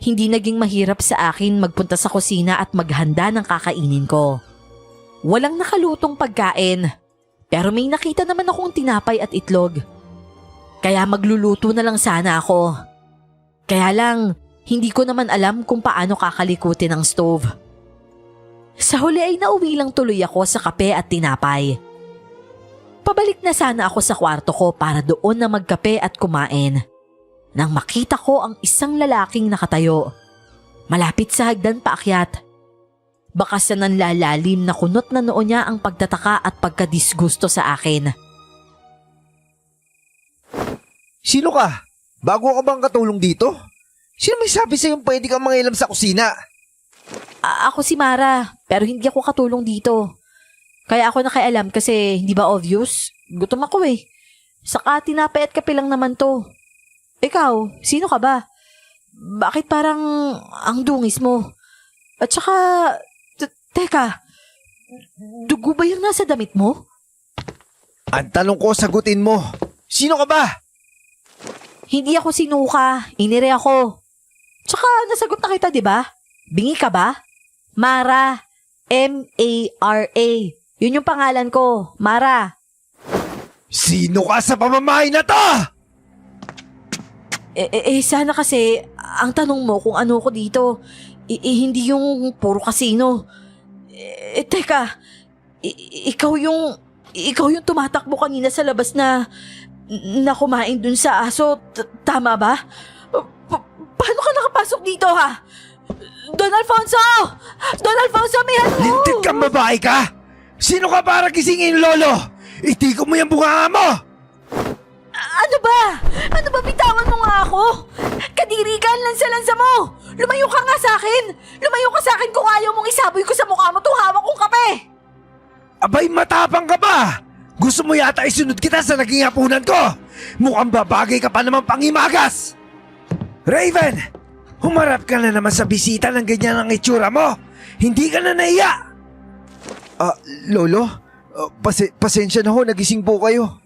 Hindi naging mahirap sa akin magpunta sa kusina at maghanda ng kakainin ko. Walang nakalutong pagkain, pero may nakita naman akong tinapay at itlog. Kaya magluluto na lang sana ako. Kaya lang, hindi ko naman alam kung paano kakalikutin ang stove. Sa huli ay nauwi lang tuloy ako sa kape at tinapay. Pabalik na sana ako sa kwarto ko para doon na magkape at kumain. Nang makita ko ang isang lalaking nakatayo. Malapit sa hagdan paakyat. Baka sa nanlalalim na kunot na noo niya ang pagtataka at pagkadisgusto sa akin. Sino ka? Bago ka bang katulong dito? Sino may sabi sa'yo pwede kang mangilam sa kusina? Ako si Mara, pero hindi ako katulong dito. Kaya ako nakialam kasi hindi ba obvious? Gutom ako eh. Saka tinapay at kape lang naman to. Ikaw, sino ka ba? Bakit parang ang dungis mo? At saka, teka, dugo ba yung nasa damit mo? Ang tanong ko, sagutin mo. Sino ka ba? Hindi ako sinuka, inire ako. Tsaka nasagot na kita, di ba? Bingi ka ba? Mara. M-A-R-A. Yun yung pangalan ko, Mara. Sino ka sa pamamahay na to? Sana kasi, ang tanong mo kung ano ko dito, hindi yung puro kasino. Teka, ikaw yung tumatakbo kanina sa labas na kumain dun sa aso, tama ba? Paano ka nakapasok dito ha? Don Alfonso! Don Alfonso, may ano? Lintik kang babae ka? Sino ka para gisingin, Lolo? Itiko mo yung bunga mo! Ano ba? Ano ba, bitawan mo nga ako? Kadiri ka, lansa-lansa mo! Lumayo ka nga sa akin! Lumayo ka sa akin kung ayaw mong isaboy ko sa mukha mo itong hawak kong kape! Abay, matapang ka ba? Gusto mo yata isunod kita sa naging hapunan ko? Mukhang babagay ka pa naman pangimagas! Raven! Humarap ka na naman sa bisita ng ganyan ang itsura mo! Hindi ka na naiya! Lolo? Pasensya na ho, nagising po kayo.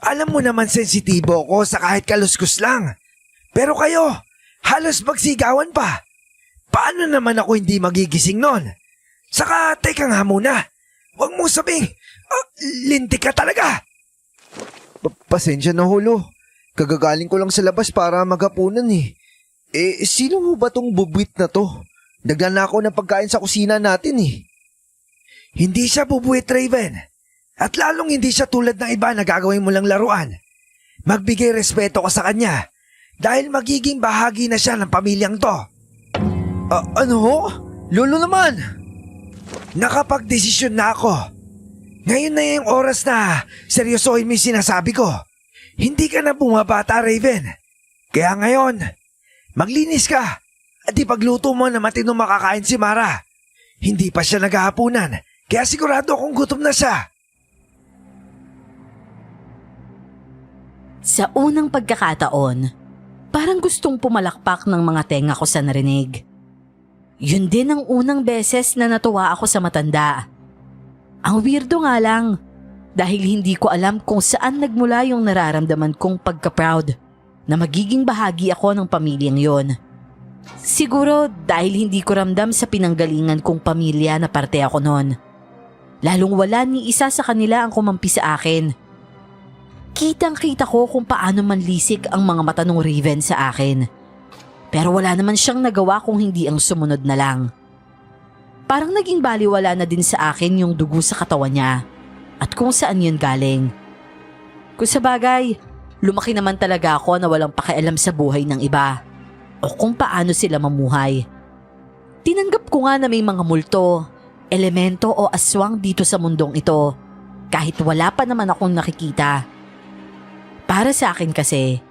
Alam mo naman sensitibo ko sa kahit kaluskus lang. Pero kayo, halos magsigawan pa. Paano naman ako hindi magigising nun? Saka, teka nga muna. Huwag mo sabing, lintik ka talaga. Pasensya na ho, Lo. Kagagaling ko lang sa labas para maghapunan eh. Sino ho ba tong bubwit na to? Daglan na ako ng pagkain sa kusina natin eh. Hindi siya bubwit, Raven. At lalong hindi siya tulad ng iba na gagawin mo lang laruan. Magbigay respeto ka sa kanya dahil magiging bahagi na siya ng pamilyang to. Ano ho? Lolo naman. Nakapag-desisyon na ako. Ngayon na yung oras na seryosohin mo yung sinasabi ko. Hindi ka na bumabata, Raven. Kaya ngayon, maglinis ka at ipagluto mo na matinong makakain si Mara. Hindi pa siya naghahapunan, kaya sigurado akong gutom na siya. Sa unang pagkakataon, parang gustong pumalakpak ng mga tenga ko sa narinig. Yun din ang unang beses na natuwa ako sa matanda. Ang weirdo nga lang, dahil hindi ko alam kung saan nagmula yung nararamdaman kong pagka-proud na magiging bahagi ako ng pamilyang yon. Siguro dahil hindi ko ramdam sa pinanggalingan kong pamilya na parte ako noon. Lalong wala ni isa sa kanila ang kumampi sa akin. Kitang-kita ko kung paano manlisik ang mga mata ng Raven sa akin. Pero wala naman siyang nagawa kung hindi ang sumunod na lang. Parang naging baliwala na din sa akin yung dugo sa katawan niya at kung saan yun galing. Kung sa bagay, lumaki naman talaga ako na walang pakialam sa buhay ng iba o kung paano sila mamuhay. Tinanggap ko nga na may mga multo, elemento o aswang dito sa mundong ito kahit wala pa naman akong nakikita. Para sa akin kasi,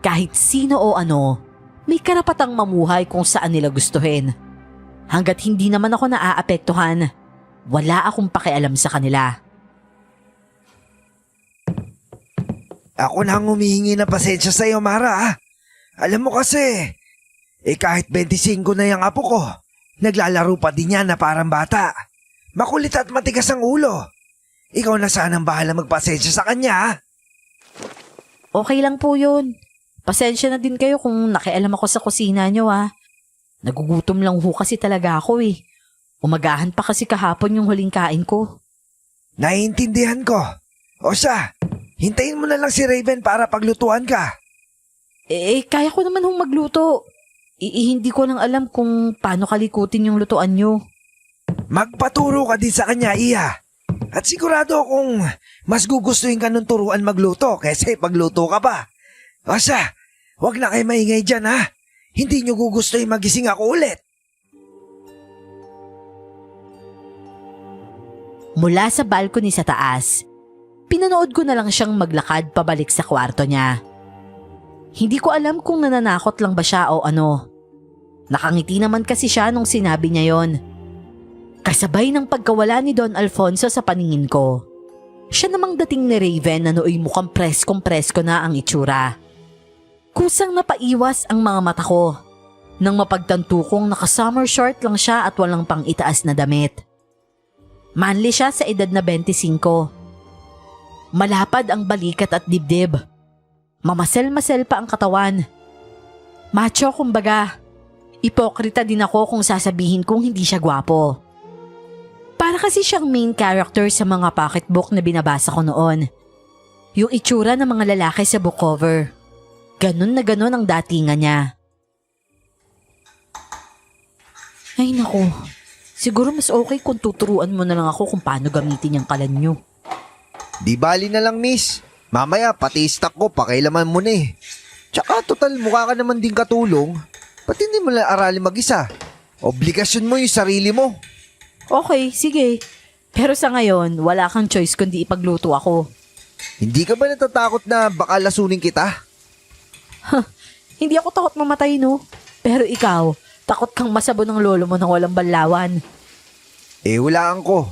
kahit sino o ano, may karapatang mamuhay kung saan nila gustuhin. Hanggat hindi naman ako naaapektuhan, wala akong pakialam sa kanila. Ako na ang humihingi ng pasensya sa'yo, Mara. Alam mo kasi, kahit 25 na yung apo ko, naglalaro pa din yan na parang bata. Makulit at matigas ang ulo. Ikaw na sanang bahala magpasensya sa kanya. Okay lang po yun. Pasensya na din kayo kung nakialam ako sa kusina nyo Nagugutom lang ho kasi talaga ako Umagahan pa kasi kahapon yung huling kain ko. Naiintindihan ko. O siya, hintayin mo na lang si Raven para paglutuan ka. Kaya ko naman hong magluto. Hindi ko lang alam kung paano kalikutin yung lutuan nyo. Magpaturo ka din sa kanya, Iya. At sigurado akong mas gugustuhin ka nung turuan magluto kaysa pagluto ka pa. O siya, wag na kayo maingay dyan ha. Hindi nyo gugustuhin magising ako ulit. Mula sa balcony sa taas, pinanood ko na lang siyang maglakad pabalik sa kwarto niya. Hindi ko alam kung nananakot lang ba siya o ano. Nakangiti naman kasi siya nung sinabi niya yon. Kasabay ng pagkawala ni Don Alfonso sa paningin ko. Siya namang dating ni Raven na nooy mukhang preskong-presko na ang itsura. Kusang napaiwas ang mga mata ko nang mapagtanto kong naka-summer short lang siya at walang pang itaas na damit. Manly siya sa edad na 25. Malapad ang balikat at dibdib. Mamasel-masel pa ang katawan. Macho kumbaga. Ipokrita din ako kung sasabihin kong hindi siya gwapo. Para kasi siyang main character sa mga pocketbook na binabasa ko noon. Yung itsura ng mga lalaki sa book cover. Ganon na ganon ang datingan niya. Ay naku, siguro mas okay kung tuturuan mo na lang ako kung paano gamitin yung kalan nyo. Di bali na lang, miss. Mamaya pati stock ko pakailaman mo na Tsaka total mukha ka naman din katulong. Pati hindi mo lang aralin mag-isa. Obligasyon mo yung sarili mo. Okay, sige. Pero sa ngayon, wala kang choice kundi ipagluto ako. Hindi ka ba natatakot na baka lasunin kita? Hindi ako takot mamatay, no? Pero ikaw, takot kang masabo ng lolo mo nang walang banlawan. Hulaan ko.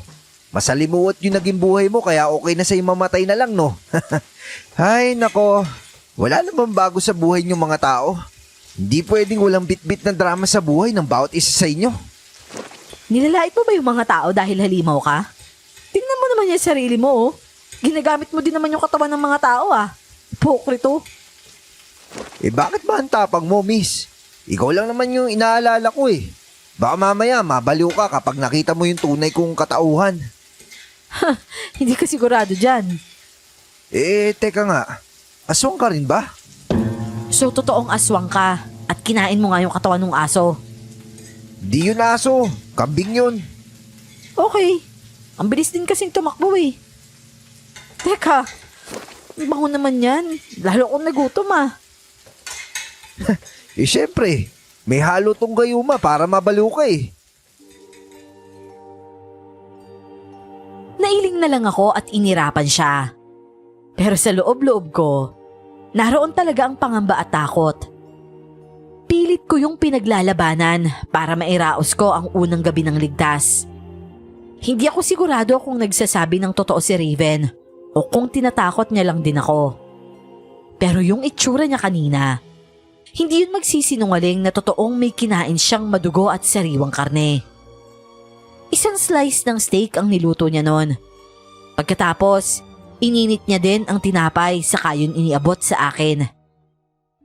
Masalimuot yung naging buhay mo kaya okay na sa'yo mamatay na lang, no? Ay, nako. Wala namang bago sa buhay niyong mga tao. Hindi pwedeng walang bit-bit na drama sa buhay ng bawat isa sa inyo. Nilalait mo ba yung mga tao dahil halimaw ka? Tingnan mo naman yung sarili mo, Ginagamit mo din naman yung katawan ng mga tao, Hipokrito. Bakit ba ang tapang mo, miss? Ikaw lang naman yung inaalala ko, Baka mamaya mabaliw ka kapag nakita mo yung tunay kong katauhan. Hindi ka sigurado dyan. Teka nga. Aswang ka rin ba? So, totoong aswang ka at kinain mo nga yung katawan ng aso. Di yun aso. Kambing yun. Okay. Ang bilis din kasing tumakbo, Teka, ang bango naman yan. Lalo akong nagutom, Syempre. May halo tong gayuma para mabaliw ka, Nailing na lang ako at inirapan siya. Pero sa loob-loob ko, naroon talaga ang pangamba at takot. Pilit ko yung pinaglalabanan para mairaos ko ang unang gabi ng ligtas. Hindi ako sigurado kung nagsasabi ng totoo si Raven o kung tinatakot niya lang din ako. Pero yung itsura niya kanina, hindi yun magsisinungaling na totoong may kinain siyang madugo at sariwang karne. Isang slice ng steak ang niluto niya noon. Pagkatapos, ininit niya din ang tinapay saka yun iniabot sa akin.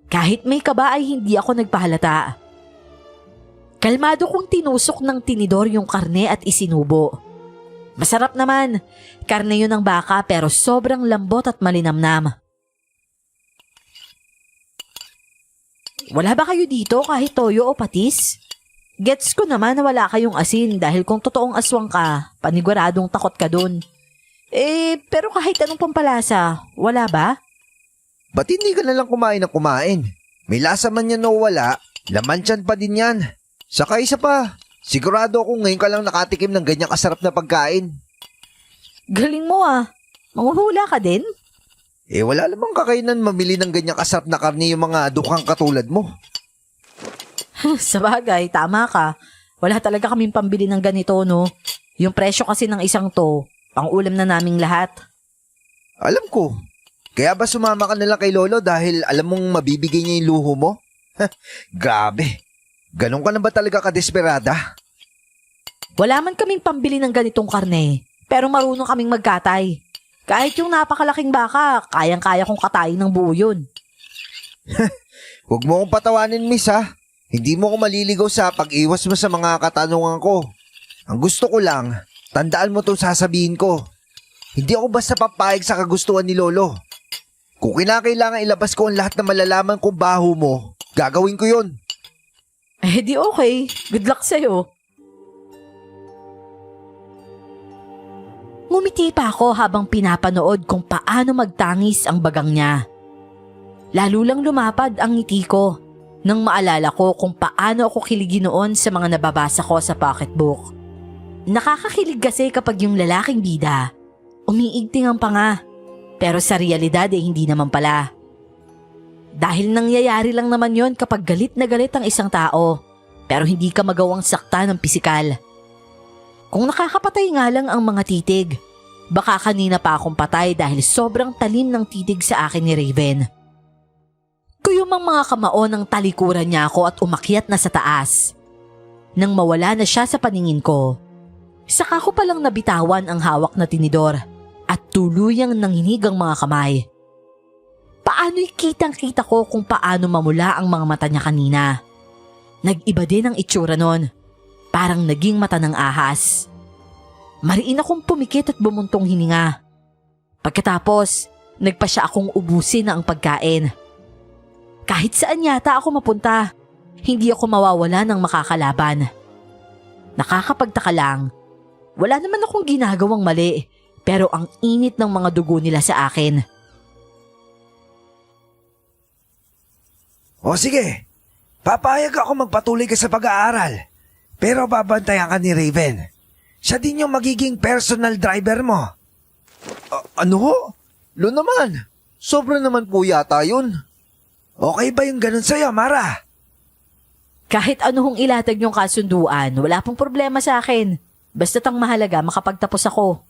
Kahit may kaba ay hindi ako nagpahalata. Kalmado kong tinusok ng tinidor yung karne at isinubo. Masarap naman, karne yun ng baka pero sobrang lambot at malinamnam. Wala ba kayo dito kahit toyo o patis? Gets ko naman na wala kayong asin dahil kung totoong aswang ka, paniguradong takot ka dun. Pero kahit anong pampalasa, wala ba? Ba't hindi ka nalang kumain ng kumain? May lasa man yan o wala, laman tiyan pa din yan. Saka isa pa, sigurado ako ngayon ka lang nakatikim ng ganyang kasarap na pagkain. Galing mo ah. Manguhula ka din? Wala namang kakainan mamili ng ganyang kasarap na karne yung mga dukang katulad mo. Sabagay, tama ka. Wala talaga kaming pambili ng ganito, no? Yung presyo kasi ng isang to, pang ulam na naming lahat. Alam ko. Kaya ba sumama ka nalang kay Lolo dahil alam mong mabibigay niya yung luho mo? Grabe. Ganon ka na ba talaga kadesperada? Wala man kaming pambili ng ganitong karne, pero marunong kaming magkatay. Kahit yung napakalaking baka, kayang-kaya kong katayin ng buo yun. Huwag mo akong patawanin, miss, ha? Hindi mo ako maliligaw sa pag-iwas mo sa mga katanungan ko. Ang gusto ko lang, tandaan mo itong sasabihin ko. Hindi ako basta papayag sa kagustuhan ni Lolo. Kung kinakailangan ilabas ko ang lahat na malalaman kong baho mo, gagawin ko yun. Di okay. Good luck sa'yo. Ngumiti pa ako habang pinapanood kung paano magtangis ang bagang niya. Lalo lang lumapad ang ngiti ko nang maalala ko kung paano ako kiligi noon sa mga nababasa ko sa pocketbook. Nakakakilig kasi kapag yung lalaking bida, umiigting ang panga, pero sa realidad hindi naman pala. Dahil nangyayari lang naman yon kapag galit na galit ang isang tao, pero hindi ka magawang sakta ng pisikal. Kung nakakapatay nga lang ang mga titig, baka kanina pa akong patay dahil sobrang talim ng titig sa akin ni Raven. Kuyumang mga kamao ng talikuran niya ako at umakyat na sa taas. Nang mawala na siya sa paningin ko, saka ko palang nabitawan ang hawak na tinidor at tuluyang nanginig ang mga kamay. Paano'y kitang-kita ko kung paano mamula ang mga mata niya kanina. Nag-iba din ang itsura nun. Parang naging mata ng ahas. Mariin akong pumikit at bumuntong hininga. Pagkatapos, nagpa siya akong ubusin na ang pagkain. Kahit saan yata ako mapunta, hindi ako mawawala ng makakalaban. Nakakapagtaka lang, wala naman akong ginagawang mali, pero ang init ng mga dugo nila sa akin. O sige, papayag ako magpatuloy ka sa pag-aaral. Pero babantayan ka ni Raven. Siya din yung magiging personal driver mo. Ano ho? Lo naman. Sobra naman po yata yun. Okay ba yung ganun sa'yo, Mara? Kahit ano hong ilatag niyong kasunduan, wala pong problema sa akin. Basta't ang mahalaga makapagtapos ako.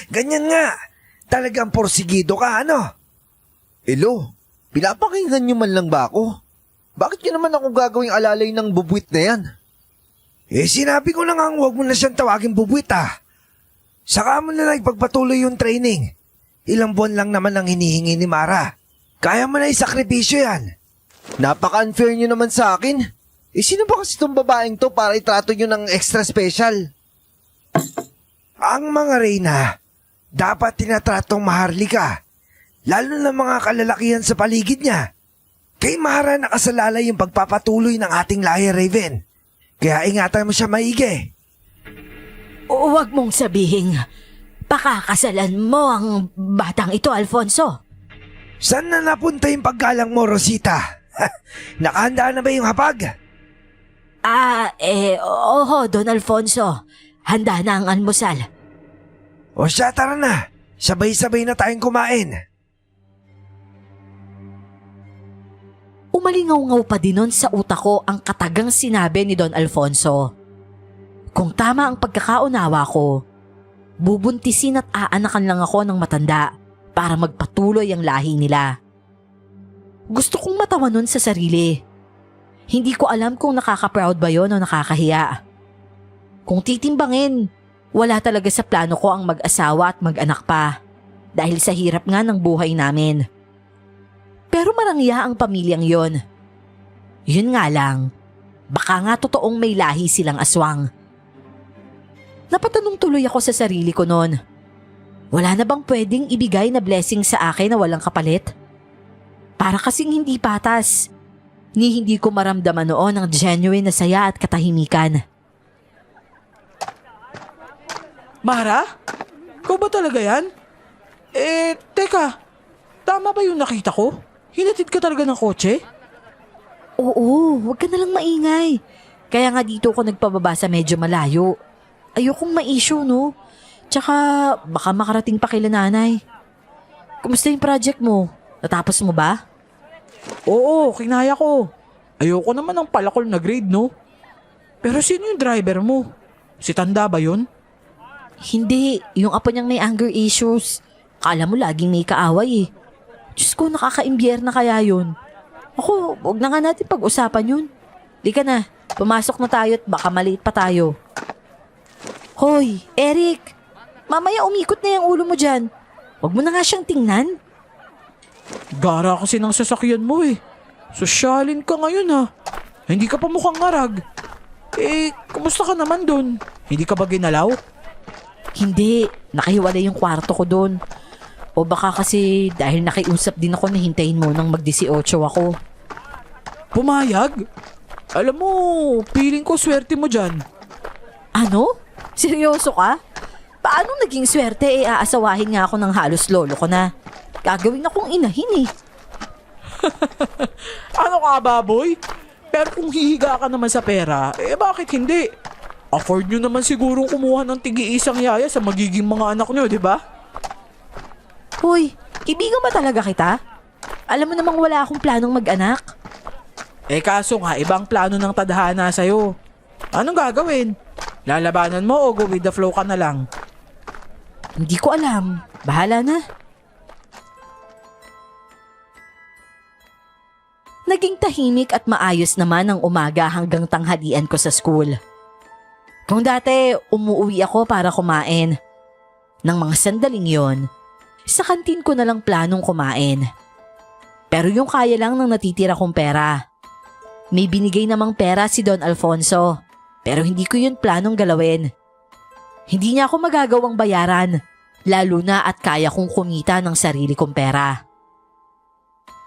Ganyan nga. Talagang porsigido ka, ano? Elo, pinapakinggan niyo man lang ba ako? Bakit niyo naman ako gagawing alalay ng bubwit na yan? Sinabi ko na nga huwag mo na siyang tawagin bubwit Saka mo na lang ipagpatuloy yung training. Ilang buwan lang naman ang hinihingi ni Mara. Kaya mo na isakripisyo yan. Napaka-unfair niyo naman sa akin. Sino ba kasi itong babaeng to para itrato niyo ng extra special? Ang mga reyna, dapat tinatratong maharlika. Lalo na mga kalalakihan sa paligid niya. Kay Mara nakasalalay yung pagpapatuloy ng ating lahi, Raven. Kaya ingatan mo siya maigi. Huwag mong sabihin, pakakasalan mo ang batang ito, Alfonso. Saan na napunta yung paggalang mo, Rosita? Nakahanda na ba yung hapag? Oo, Don Alfonso. Handa na ang almusal. O siya, tara na. Sabay-sabay na tayong kumain. Umalingaw-ngaw pa din nun sa utak ko ang katagang sinabi ni Don Alfonso. Kung tama ang pagkakaunawa ko, bubuntisin at aanakan lang ako ng matanda para magpatuloy ang lahi nila. Gusto kong matawa nun sa sarili. Hindi ko alam kung nakaka-proud ba yon o nakakahiya. Kung titimbangin, wala talaga sa plano ko ang mag-asawa at mag-anak pa dahil sa hirap nga ng buhay namin. Pero marangya ang pamilyang yon. Yun nga lang, baka nga totoong may lahi silang aswang. Napatanong tuloy ako sa sarili ko noon. Wala na bang pwedeng ibigay na blessing sa akin na walang kapalit? Para kasing hindi patas. Ni hindi ko maramdaman noon ang genuine na saya at katahimikan. Mara? Ikaw ba talaga yan? Teka. Tama ba yung nakita ko? Hinatid ka talaga ng kotse? Oo, wag ka na lang maingay. Kaya nga dito ako nagpababa sa medyo malayo. Ayokong ma-issue, no? Tsaka baka makarating pa kila nanay. Kumusta yung project mo? Natapos mo ba? Oo, kinaya ko. Ayoko naman ng palakol na grade, no? Pero sino yung driver mo? Si Tanda ba yun? Hindi, yung apo niyang may anger issues. Kala mo laging may kaaway eh. Diyos ko, nakaka-imbiyer na kaya yun. Ako, huwag na nga natin pag-usapan yun. Di ka na, pumasok na tayo at baka maliit pa tayo. Hoy, Eric! Mamaya umikot na yung ulo mo dyan. Huwag mo na nga siyang tingnan. Gara kasi ng sasakyan mo eh. Sosyalin ka ngayon ha. Hindi ka pa mukhang ngarag. Kumusta ka naman dun? Hindi ka ba ginalaw? Hindi, nakahiwalay yung kwarto ko doon. O baka kasi dahil nakiusap din ako na hintayin mo nang mag-18 ako. Pumayag? Alam mo, feeling ko swerte mo dyan. Ano? Seryoso ka? Paano naging swerte aasawahin nga ako ng halos lolo ko na? Gagawin akong inahin eh. Ano ka baboy? Pero kung hihiga ka naman sa pera, bakit hindi? Afford nyo naman sigurong kumuha ng tigi-isang yaya sa magiging mga anak nyo, di ba? Hoy, kaibigan ba talaga kita? Alam mo namang wala akong planong mag-anak. Kaso nga, ibang plano ng tadhana sa'yo. Anong gagawin? Lalabanan mo o go with the flow ka na lang? Hindi ko alam. Bahala na. Naging tahimik at maayos naman ang umaga hanggang tanghalian ko sa school. Kung dati, umuwi ako para kumain. Nang mga sandaling yon, sa kantin ko na lang planong kumain. Pero yung kaya lang ng natitira kong pera. May binigay namang pera si Don Alfonso, pero hindi ko yun planong galawin. Hindi niya ako magagawang bayaran, lalo na at kaya kong kumita ng sarili kong pera.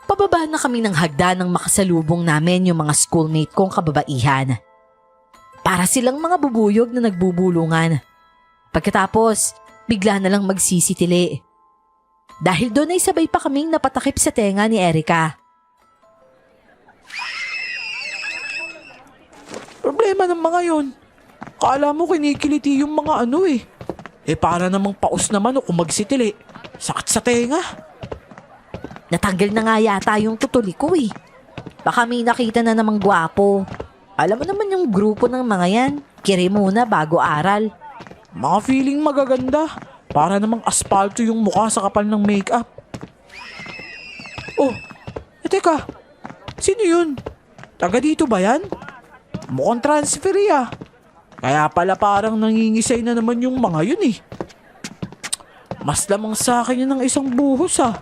Pababa na kami ng hagdan nang makasalubong namin yung mga schoolmate kong kababaihan. Para silang mga bubuyog na nagbubulungan. Pagkatapos, bigla na lang magsisitili. Dahil doon ay sabay pa kaming napatakip sa tenga ni Erica. Problema ng mga yon. Kala mo kinikiliti yung mga ano eh. Para namang paus naman o kung magsitili. Sakit sa tenga. Natanggal na nga yata yung tutuli ko eh. Baka may nakita na namang gwapo. Alam mo naman yung grupo ng mga yan. Kiri muna bago aral. Mga feeling magaganda. Para namang aspalto yung mukha sa kapal ng makeup. Oh, teka. Sino yun? Taga dito ba yan? Mukhang transfer ah. Kaya pala parang nangingisay na naman yung mga yun eh. Mas lamang sa akin yun ng isang buhos ah.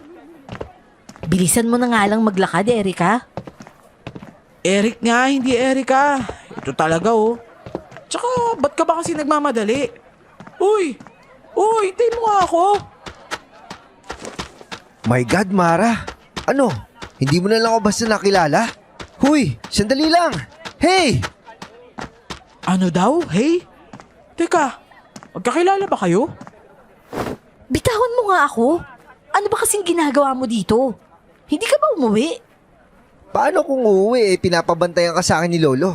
Bilisan mo na nga lang maglakad, Erica. Eric nga, hindi Erica. Ito talaga oh. Tsaka, ba't ka ba kasi nagmamadali? Uy! Uy, tayo mo nga ako. My God, Mara. Ano? Hindi mo na lang ako basta nakilala? Huy, sandali lang. Hey! Ano daw? Hey? Teka, magkakilala ba kayo? Bitawan mo nga ako. Ano ba kasing ginagawa mo dito? Hindi ka ba umuwi? Paano kung uuwi pinapabantayan ka sa akin ni Lolo?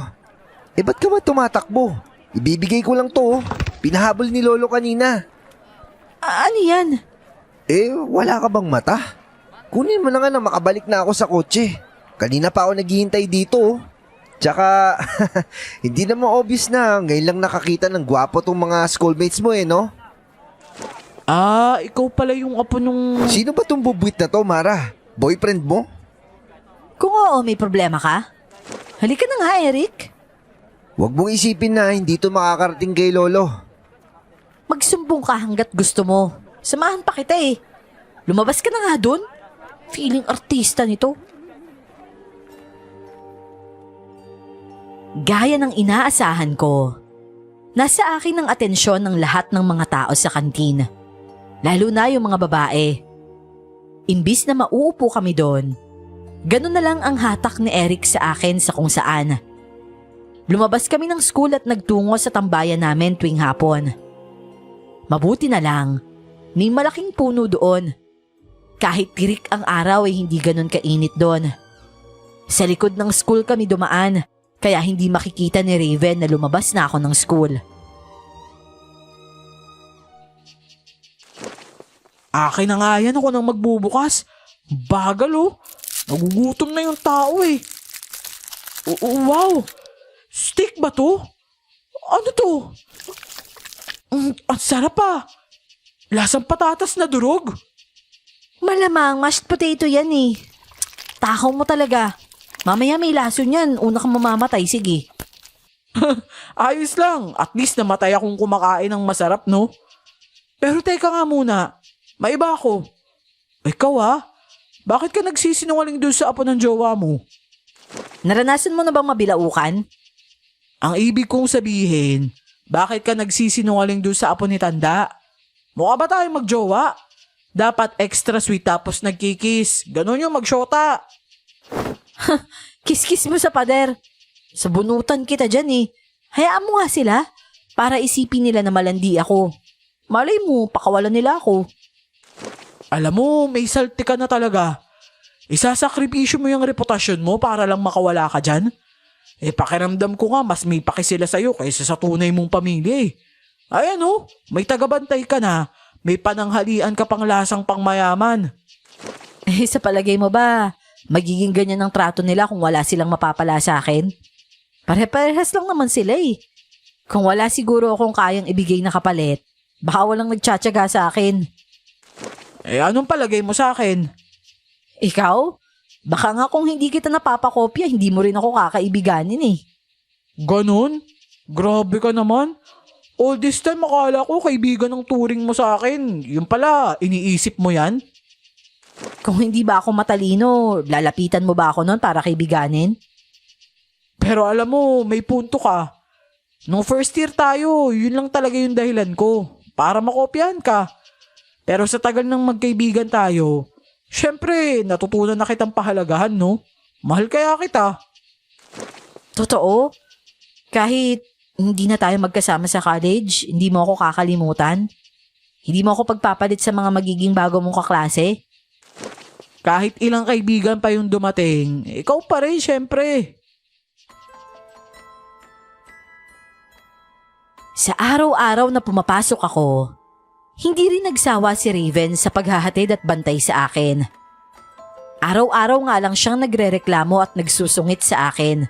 Ba't ka ba tumatakbo? Ibibigay ko lang to. Pinahabol ni Lolo kanina. Ano yan? Wala ka bang mata? Kunin mo na nga na makabalik na ako sa kotse. Kanina pa ako naghihintay dito. Tsaka, hindi naman obvious na ngayon lang nakakita ng gwapo tong mga schoolmates mo no? Ikaw pala yung apo nung... Sino ba tong bubwit na to, Mara? Boyfriend mo? Kung oo, may problema ka? Halika na nga, Eric. Huwag mong isipin na hindi to makakarating kay Lolo. Magsumbong ka hanggat gusto mo. Samahan pa kita eh. Lumabas ka na nga dun. Feeling artista nito. Gaya ng inaasahan ko, nasa akin ang atensyon ng lahat ng mga tao sa kantin. Lalo na yung mga babae. Imbis na mauupo kami doon, ganun na lang ang hatak ni Eric sa akin sa kung saan. Lumabas kami ng school at nagtungo sa tambayan namin tuwing hapon. Mabuti na lang, may malaking puno doon. Kahit tirik ang araw ay hindi ganun kainit doon. Sa likod ng school kami dumaan, kaya hindi makikita ni Raven na lumabas na ako ng school. Akin na nga yan, ako nang magbubukas. Bagal oh. Nagugutom na yung tao eh. Wow! Steak ba to? Ano to? Ang sarap ah. Lasang patatas na durog. Malamang mashed potato yan eh. Takaw mo talaga. Mamaya may laso niyan, una kang mamamatay, sige. Ayos lang. At least namatay akong kumakain ng masarap, no? Pero teka nga muna. May iba ako. Ikaw bakit ka nagsisinungaling doon sa apo ng jowa mo? Naranasan mo na bang mabilaukan? Ang ibig kong sabihin, bakit ka nagsisinungaling doon sa apo ni Tanda? Mukha ba tayong magjowa? Dapat extra sweet tapos nagkikis. Ganon yung magsyota. Kiss-kiss mo sa pader. Sabunutan kita dyan eh. Hayaan mo nga sila para isipin nila na malandi ako. Malay mo, pakawalan nila ako. Alam mo, may salty ka na talaga. Isasakripisyo mo yung reputasyon mo para lang makawala ka dyan? Pakiramdam ko nga mas may paki sila sa'yo kaysa sa tunay mong pamilya eh. Ayan may tagabantay ka na. May pananghalian ka pang lasang pangmayaman. Sa palagay mo ba, magiging ganyan ang trato nila kung wala silang mapapala sa akin? Pare-parehas lang naman sila eh. Kung wala siguro akong kayang ibigay na kapalit, baka walang nagtsatsaga sa akin. Anong palagay mo sa akin? Ikaw? Baka nga kung hindi kita napapakopya, hindi mo rin ako kakaibiganin eh. Ganon? Grabe ka naman. All this time akala ko kaibigan ng turing mo sa akin. Yung pala, iniisip mo yan? Kung hindi ba ako matalino, lalapitan mo ba ako nun para kaibiganin? Pero alam mo, may punto ka. Nung first year tayo, yun lang talaga yung dahilan ko. Para makopyahan ka. Pero sa tagal ng magkaibigan tayo, syempre, natutunan na kitang pahalagahan, no? Mahal kaya kita. Totoo? Kahit hindi na tayo magkasama sa college, hindi mo ako kakalimutan? Hindi mo ako pagpapalit sa mga magiging bago mong kaklase? Kahit ilang kaibigan pa yung dumating, ikaw pa rin, syempre. Sa araw-araw na pumapasok ako, hindi rin nagsawa si Raven sa paghahatid at bantay sa akin. Araw-araw nga lang siyang nagrereklamo at nagsusungit sa akin.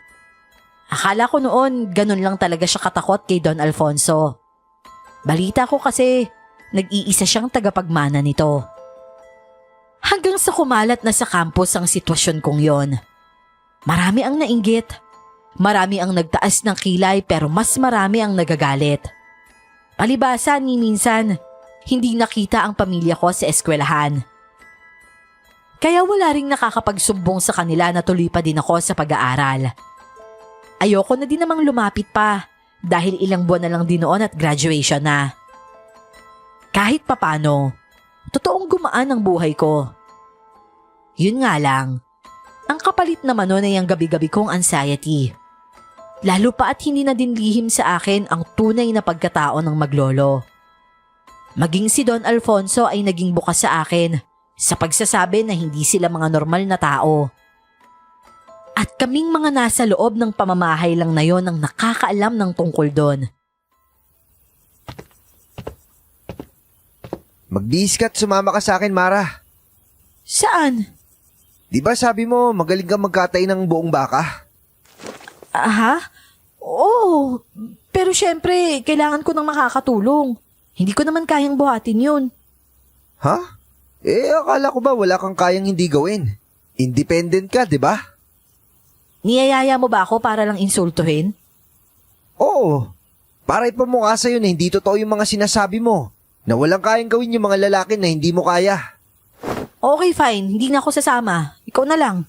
Akala ko noon ganun lang talaga siya katakot kay Don Alfonso. Balita ko kasi nag-iisa siyang tagapagmana nito. Hanggang sa kumalat na sa campus ang sitwasyon kong yon. Marami ang nainggit. Marami ang nagtaas ng kilay pero mas marami ang nagagalit. Palibasa ni minsan, hindi nakita ang pamilya ko sa eskwelahan. Kaya wala ring nakakapagsumbong sa kanila na tuloy pa din ako sa pag-aaral. Ayoko na din namang lumapit pa dahil ilang buwan na lang din noon at graduation na. Kahit papano, totoong gumaan ang buhay ko. Yun nga lang, ang kapalit naman nun ay ang gabi-gabi kong anxiety. Lalo pa at hindi na din lihim sa akin ang tunay na pagkatao ng maglolo. Maging si Don Alfonso ay naging bukas sa akin sa pagsasabi na hindi sila mga normal na tao. At kaming mga nasa loob ng pamamahay lang na yon ang nakakaalam ng tungkol doon. Magbihis ka at sumama ka sa akin, Mara. Saan? Di ba sabi mo magaling kang magkatay ng buong baka? Oo, pero syempre kailangan ko ng makakatulong. Hindi ko naman kayang buhatin yun. Ha? Akala ko ba wala kang kayang hindi gawin? Independent ka, di ba? Niyayaya mo ba ako para lang insultuhin? Oo. Para ipamukha sa'yo na hindi totoo yung mga sinasabi mo. Na walang kayang gawin yung mga lalaki na hindi mo kaya. Okay, fine. Hindi na ako sasama. Ikaw na lang.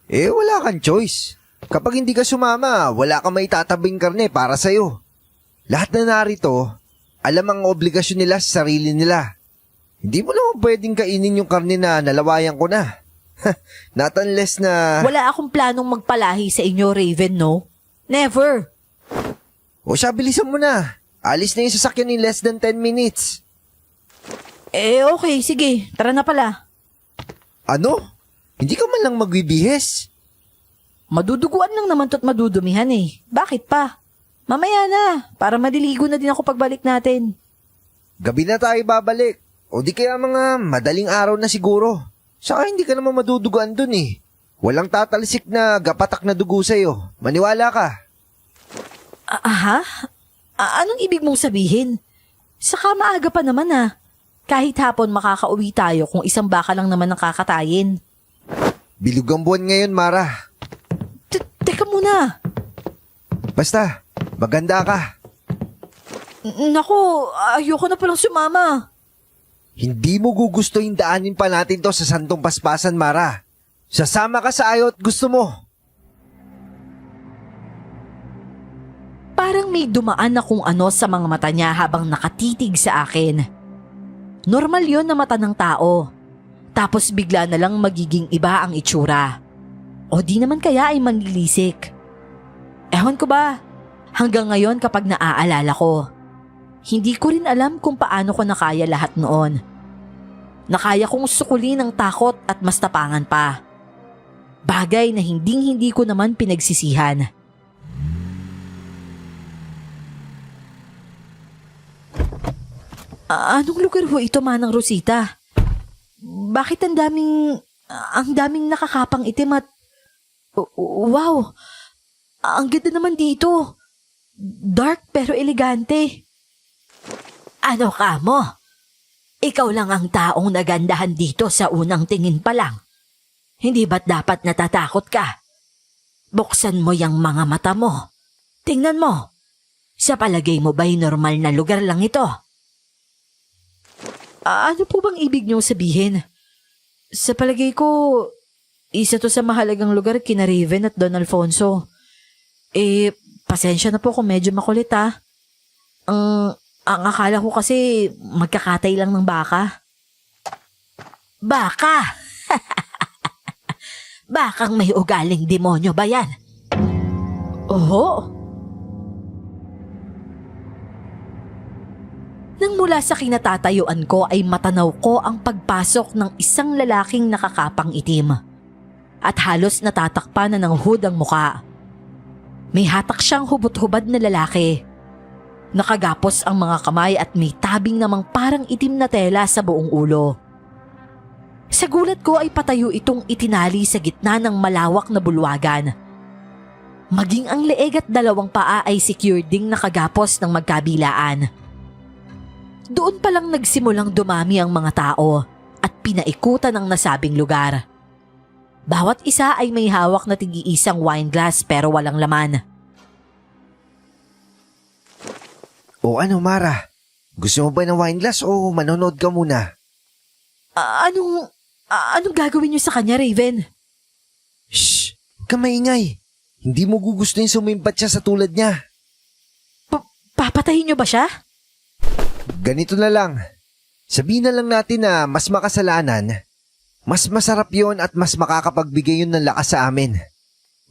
Wala kang choice. Kapag hindi ka sumama, wala kang maitatabing karne para sa'yo. Lahat na narito, alam ang obligasyon nila sa sarili nila. Hindi mo naman pwedeng kainin yung karne na nalawayan ko na. Not unless na... Wala akong planong magpalahi sa inyo, Raven, no? Never. O siya, bilisan mo na. Alis na yung sasakyan in less than 10 minutes. Okay. Sige. Tara na pala. Ano? Hindi ka man lang magbibihis? Maduduguan lang naman to't madudumihan eh. Bakit pa? Mamaya na. Para madiligo na din ako pagbalik natin. Gabi na tayo babalik. O di kaya mga madaling araw na siguro. Saka hindi ka naman maduduguan dun eh. Walang tatalisik na gapatak na dugo sa'yo. Maniwala ka. Ha? Anong ibig mong sabihin? Saka maaga pa naman ah. Kahit hapon makakauwi tayo kung isang baka lang naman ang kakatayin. Bilog ang buwan ngayon, Mara. Teka muna. Basta, maganda ka. Nako, ayoko na palang sumama. Hindi mo gugustuhin daanin pa natin to sa Santong Paspasan, Mara. Sasama ka sa ayaw at gusto mo. Parang may dumaan na kung ano sa mga mata niya habang nakatitig sa akin. Normal yon na mata ng tao. Tapos bigla na lang magiging iba ang itsura. O di naman kaya ay manlilisik. Ewan ko ba, hanggang ngayon kapag naaalala ko, hindi ko rin alam kung paano ko nakaya lahat noon. Nakaya kong sukulin ng takot at mas tapangan pa. Bagay na hindi ko naman pinagsisihan. Anong lugar ho ito, Manang Rosita? Bakit ang daming nakakapang itim at... Wow! Ang ganda naman dito. Dark pero elegante. Ano ka mo? Ikaw lang ang taong nagandahan dito sa unang tingin pa lang. Hindi ba't dapat natatakot ka? Buksan mo yung mga mata mo. Tingnan mo. Sa palagay mo ba'y normal na lugar lang ito? Ano po bang ibig niyong sabihin? Sa palagay ko, isa to sa mahalagang lugar kina Raven at Don Alfonso. Pasensya na po kung medyo makulit ha. Ang akala ko kasi magkakatay lang ng baka. Baka? Bakang may ugaling demonyo ba yan? Oho. Nang mula sa kinatatayuan ko ay matanaw ko ang pagpasok ng isang lalaking nakakapang itim. At halos natatakpan na ng hood ang muka. May hatak siyang hubot-hubad na lalaki. Nakagapos ang mga kamay at may tabing namang parang itim na tela sa buong ulo. Sa gulat ko ay patayo itong itinali sa gitna ng malawak na bulwagan. Maging ang leeg at dalawang paa ay secured ding nakagapos ng magkabilaan. Doon palang nagsimulang dumami ang mga tao at pinaikutan ang nasabing lugar. Bawat isa ay may hawak na tig-iisang wine glass pero walang laman. O ano, Mara? Gusto mo ba ng wine glass o manonood ka muna? Anong gagawin niyo sa kanya, Raven? Shh! Huwag ka maingay. Hindi mo gugustuhin sumimpat siya sa tulad niya. Papatayin niyo ba siya? Ganito na lang. Sabihin na lang natin na mas makasalanan. Mas masarap yon at mas makakapagbigay yun ng lakas sa amin.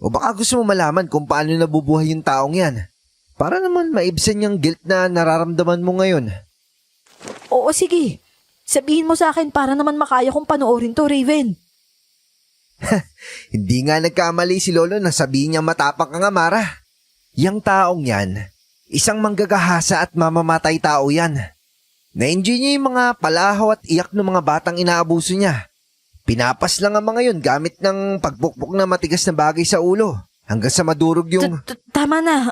O baka gusto mo malaman kung paano nabubuhay yung taong yan. Para naman maibsan yung guilt na nararamdaman mo ngayon. Oo, sige. Sabihin mo sa akin para naman makaya kong panoorin to, Raven. Hindi nga nagkamali si Lolo na sabihin niya matapang ka nga, Mara. Yang taong yan, isang manggagahasa at mamamatay tao yan. Na-enjoy niya yung mga palahaw at iyak ng mga batang inaabuso niya. Pinapas lang ang mga yun gamit ng pagpukpok na matigas na bagay sa ulo. Hanggang sa madurog yung... Tama na.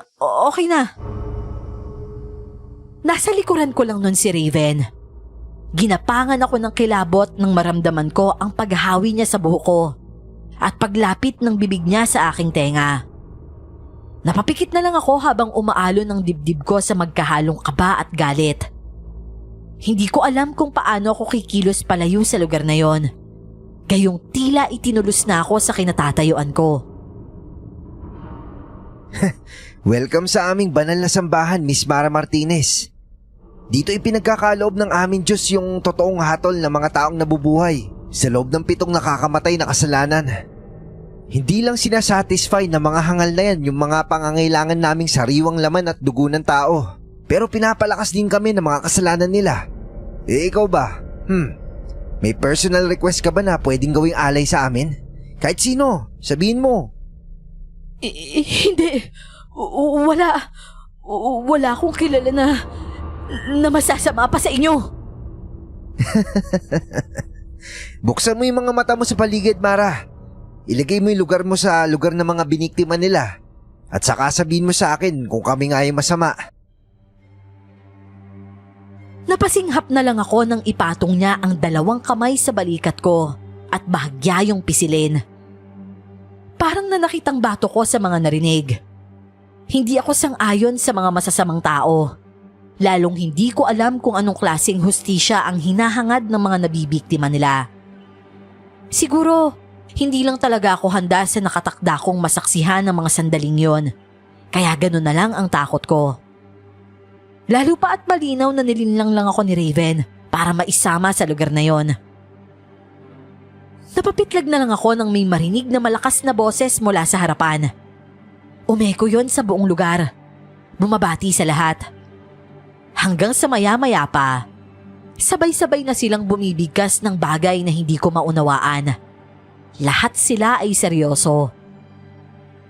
Okay na. Nasa likuran ko lang nun si Raven. Ginapangan ako ng kilabot nang maramdaman ko ang paghahawi niya sa buhok ko at paglapit ng bibig niya sa aking tenga. Napapikit na lang ako habang umaalon ang dibdib ko sa magkahalong kaba at galit. Hindi ko alam kung paano ako kikilos palayo sa lugar na yon. Gayong tila itinulos na ako sa kinatatayuan ko. Welcome sa aming banal na sambahan, Miss Mara Martinez. Dito ipinagkakaloob ng aming Diyos yung totoong hatol ng mga taong nabubuhay sa loob ng 7 nakakamatay na kasalanan. Hindi lang sinasatisfy ng mga hangal na yan yung mga pangangailangan naming sariwang laman at dugo ng tao, pero pinapalakas din kami ng mga kasalanan nila. Ikaw ba? May personal request ka ba na pwedeng gawing alay sa amin? Kahit sino, sabihin mo. Hindi. Wala akong kilala na masasama pa sa inyo. Buksan mo yung mga mata mo sa paligid, Mara. Ilagay mo yung lugar mo sa lugar ng mga biniktima nila. At saka sabihin mo sa akin kung kami nga ay masama. Napasinghap na lang ako nang ipatong niya ang 2 kamay sa balikat ko at bahagya yung pisilin. Parang nanakitang bato ko sa mga narinig. Hindi ako sang-ayon sa mga masasamang tao. Lalong hindi ko alam kung anong klaseng hustisya ang hinahangad ng mga nabibiktima nila. Siguro, hindi lang talaga ako handa sa nakatakda kong masaksihan ng mga sandaling yon. Kaya ganun na lang ang takot ko. Lalo pa at malinaw na nilinlang lang ako ni Raven para maisama sa lugar na yon. Napapitlag na lang ako nang may marinig na malakas na boses mula sa harapan. Umeko yon sa buong lugar. Bumabati sa lahat. Hanggang sa maya-maya pa, sabay-sabay na silang bumibigkas ng bagay na hindi ko maunawaan. Lahat sila ay seryoso.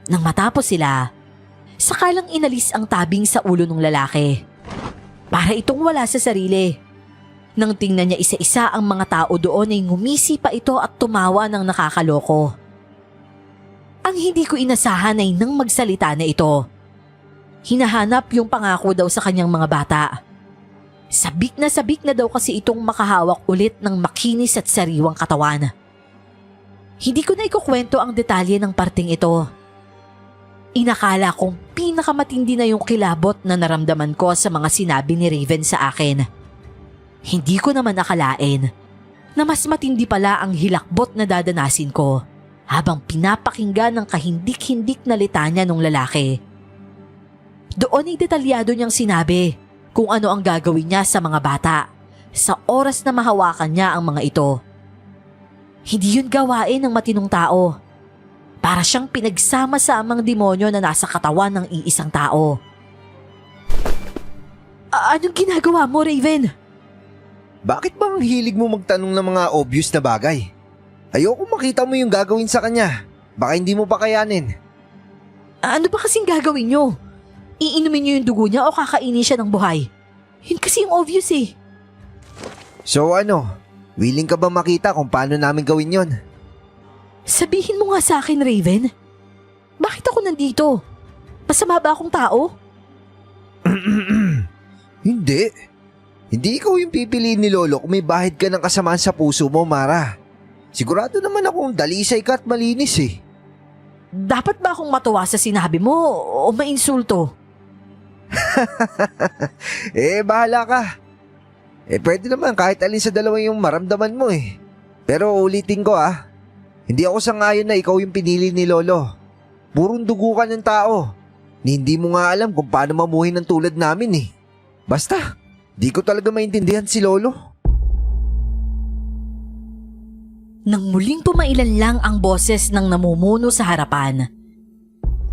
Nang matapos sila, sakalang inalis ang tabing sa ulo ng lalaki. Para itong wala sa sarili. Nang tingnan niya isa-isa ang mga tao doon ay ngumisi pa ito at tumawa ng nakakaloko. Ang hindi ko inasahan ay nang magsalita na ito. Hinahanap yung pangako daw sa kanyang mga bata. Sabik na daw kasi itong makahawak ulit ng makinis at sariwang katawan. Hindi ko na ikukwento ang detalye ng parting ito. Inakala kong pinakamatindi na yung kilabot na naramdaman ko sa mga sinabi ni Raven sa akin. Hindi ko naman akalain na mas matindi pala ang hilakbot na dadanasin ko habang pinapakinggan ng kahindik-hindik na litanya ng lalaki. Doon ay detalyado niyang sinabi kung ano ang gagawin niya sa mga bata sa oras na mahawakan niya ang mga ito. Hindi yun gawain ng matinong tao. Para siyang pinagsama-samang demonyo na nasa katawan ng iisang tao. Anong ginagawa mo, Raven? Bakit bang hilig mo magtanong ng mga obvious na bagay? Ayoko makita mo yung gagawin sa kanya. Baka hindi mo pa kayanin. Ano ba kasing gagawin niyo? Iinumin niyo yung dugo niya o kakainin siya ng buhay? Yun kasi yung obvious eh. So ano, willing ka ba makita kung paano namin gawin yon? Sabihin mo nga sa akin, Raven. Bakit ako nandito? Masama ba akong tao? Hindi. Hindi ikaw yung pipiliin ni Lolo kung may bahid ka ng kasamaan sa puso mo, Mara. Sigurado naman akong dalisay ka at malinis eh. Dapat ba akong matuwa sa sinabi mo o mainsulto? Bahala ka. Pwede naman kahit alin sa dalawa yung maramdaman mo eh. Pero ulitin ko hindi ako sangayon na ikaw yung pinili ni Lolo. Purong dugo ka ng tao. Hindi mo nga alam kung paano mamuhay ng tulad namin eh. Basta, di ko talaga maintindihan si Lolo. Nang muling pumailan lang ang boses ng namumuno sa harapan,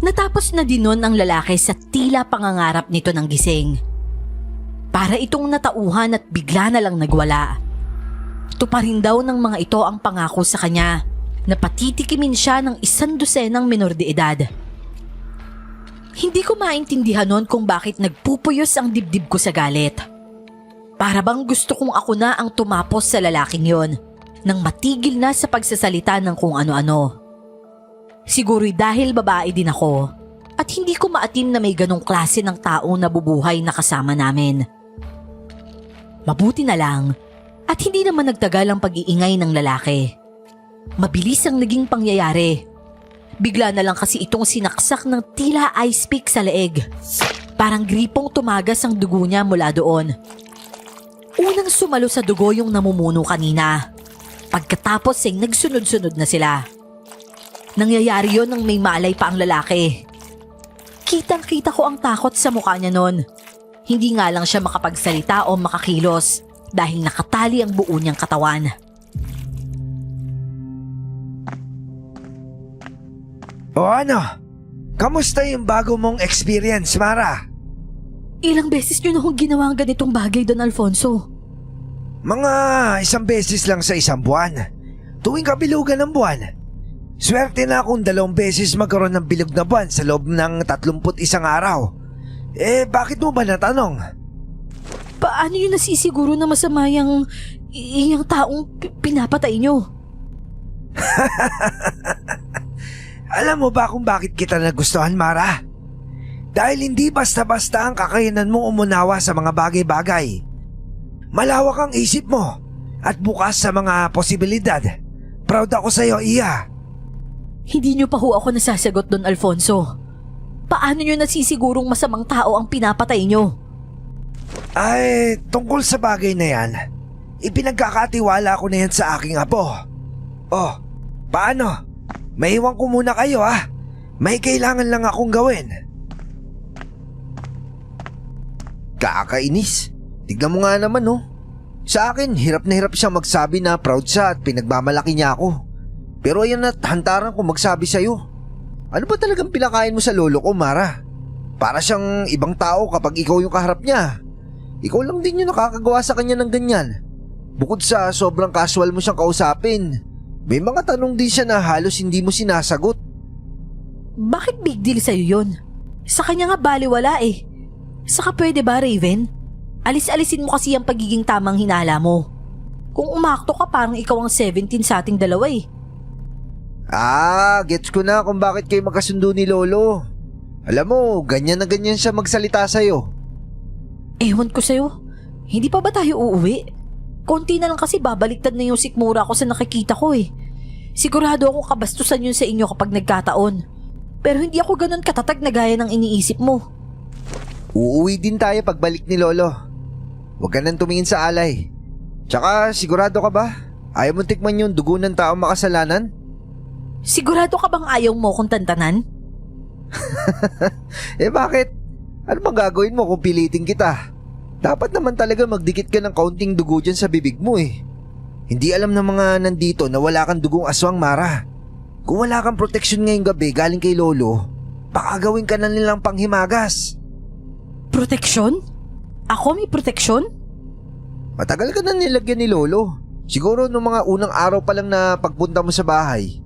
natapos na din nun ang lalaki sa tila pangangarap nito ng gising. Para itong natauhan at bigla na lang nagwala. Tuparin daw ng mga ito ang pangako sa kanya na patitikimin siya ng 100 menor de edad. Hindi ko maintindihan nun kung bakit nagpupuyos ang dibdib ko sa galit. Para bang gusto kong ako na ang tumapos sa lalaking yon nang matigil na sa pagsasalita ng kung ano-ano. Siguro'y dahil babae din ako at hindi ko maatim na may ganong klase ng taong nabubuhay na kasama namin. Mabuti na lang At hindi naman nagtagal ang pag-iingay ng lalaki. Mabilis ang naging pangyayari. Bigla na lang kasi itong sinaksak ng tila ice pick sa leeg. Parang gripong tumagas ang dugo niya mula doon. Unang sumalo sa dugo yung namumuno kanina. Pagkatapos ay nagsunod-sunod na sila. Nangyayari yon nang may malay pa ang lalaki. Kitang-kita ko ang takot sa mukha niya noon. Hindi nga lang siya makapagsalita o makakilos dahil nakatali ang buo niyang katawan. O ano? Kamusta yung bago mong experience, Mara? Ilang beses niyo na hong ginawa ang ganitong bagay, Don Alfonso? Mga 1 beses lang sa 1 buwan. Tuwing kabilugan ng buwan. Swerte na akong 2 beses magkaroon ng bilog na buwan sa loob ng 31 araw. Bakit mo ba natanong? Paano yun nasisiguro na masama yung taong pinapatay niyo? Alam mo ba kung bakit kita nagustuhan, Mara? Dahil hindi basta-basta ang kakayanan mo umunawa sa mga bagay-bagay. Malawak ang isip mo at bukas sa mga posibilidad. Proud ako sa iyo, Iya. Hindi niyo pa ho ako nasasagot, Don Alfonso. Paano niyo nasisigurong masamang tao ang pinapatay niyo? Ay, tungkol sa bagay na yan, ipinagkakatiwala ko na yan sa aking apo. Oh, paano? Maiwan ko muna kayo May kailangan lang akong gawin. Kakainis. Tignan mo nga naman Sa akin, hirap na hirap siya magsabi na proud siya at pinagmamalaki niya ako. Pero ayan na't hantaran ko magsabi sa'yo. Ano ba talagang pinakain mo sa lolo ko, Mara? Para siyang ibang tao kapag ikaw yung kaharap niya. Ikaw lang din yung nakakagawa sa kanya ng ganyan. Bukod sa sobrang casual mo siyang kausapin, may mga tanong din siya na halos hindi mo sinasagot. Bakit big deal sa'yo yun? Sa kanya nga baliwala eh. Saka pwede ba, Raven? Alis-alisin mo kasi ang pagiging tamang hinala mo. Kung umakto ka parang ikaw ang 17 sa ating dalawa eh. Gets ko na kung bakit kayo magkasundo ni Lolo. Alam mo, ganyan na ganyan siya magsalita sa'yo. Ewan ko sa'yo. Hindi pa ba tayo uuwi? Konti na lang kasi babaliktad na yung sikmura ko sa nakikita ko eh. Sigurado ako kabastusan yun sa inyo kapag nagkataon. Pero hindi ako ganun katatag na gaya ng iniisip mo. Uuwi din tayo pagbalik ni Lolo. Huwag ka nang tumingin sa alay. Tsaka sigurado ka ba? Ayaw mong tikman yung dugo ng taong makasalanan? Sigurado ka bang ayaw mo kung tantanan? Bakit? Ano bang gagawin mo kung pilitin kita? Dapat naman talaga magdikit ka ng kaunting dugo dyan sa bibig mo eh. Hindi alam ng mga nandito na wala kang dugong aswang, Mara. Kung wala kang proteksyon ngayong gabi galing kay Lolo, baka gawin ka na nilang panghimagas. Proteksyon? Ako may proteksyon? Matagal ka na nilagyan ni Lolo. Siguro nung mga unang araw pa lang na pagpunta mo sa bahay.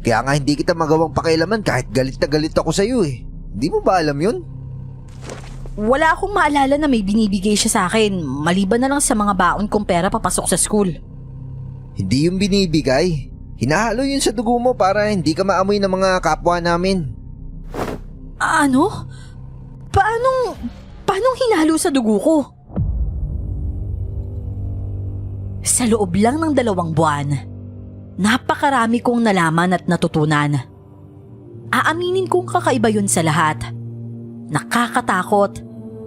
Kaya nga hindi kita magawang pakialaman kahit galit na galit ako sa iyo eh. Hindi mo ba alam yun? Wala akong maalala na may binibigay siya sa akin, maliban na lang sa mga baon kong pera papasok sa school. Hindi yung binibigay. Hinahalo yun sa dugo mo para hindi ka maamoy ng mga kapwa namin. Ano? Paanong hinalo sa dugo ko? Sa loob lang ng 2 buwan, napakarami kong nalaman at natutunan. Aaminin kong kakaiba yun sa lahat. Nakakatakot,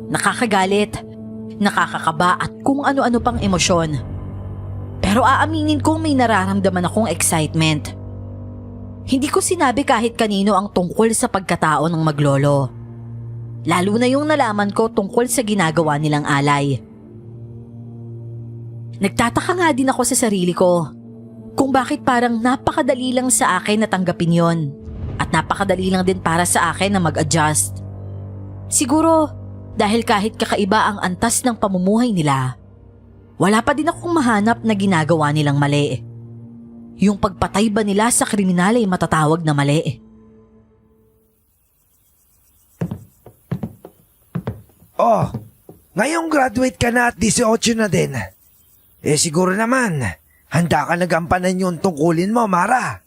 nakakagalit, nakakakaba at kung ano-ano pang emosyon. Pero aaminin kong may nararamdaman akong excitement. Hindi ko sinabi kahit kanino ang tungkol sa pagkatao ng maglolo. Lalo na yung nalaman ko tungkol sa ginagawa nilang alay. Nagtataka nga din ako sa sarili ko kung bakit parang napakadali lang sa akin na tanggapin yon at napakadali lang din para sa akin na mag-adjust. Siguro dahil kahit kakaiba ang antas ng pamumuhay nila, wala pa din akong mahanap na ginagawa nilang mali. Yung pagpatay ba nila sa kriminal ay matatawag na mali? Oh, ngayong graduate ka na at 18 na din. Siguro naman, handa ka na gampanan yung tungkulin mo, Mara.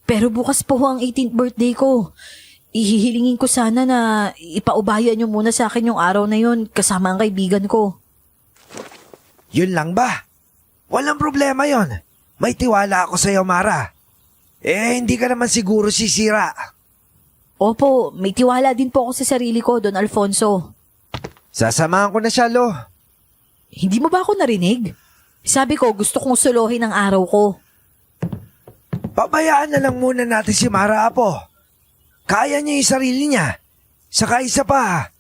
Pero bukas po ang 18th birthday ko. Ihihilingin ko sana na ipaubayan niyo muna sa akin yung araw na yun kasama ang kaibigan ko. Yun lang ba? Walang problema yon. May tiwala ako sa'yo, Mara. Hindi ka naman siguro sisira. Opo, may tiwala din po ako sa sarili ko, Don Alfonso. Sasamahan ko na siya, Lo. Hindi mo ba ako narinig? Sabi ko, gusto kong solohin ang araw ko. Pabayaan na lang muna natin si Mara, Apo. Kaya niya yung sarili niya. Saka isa pa,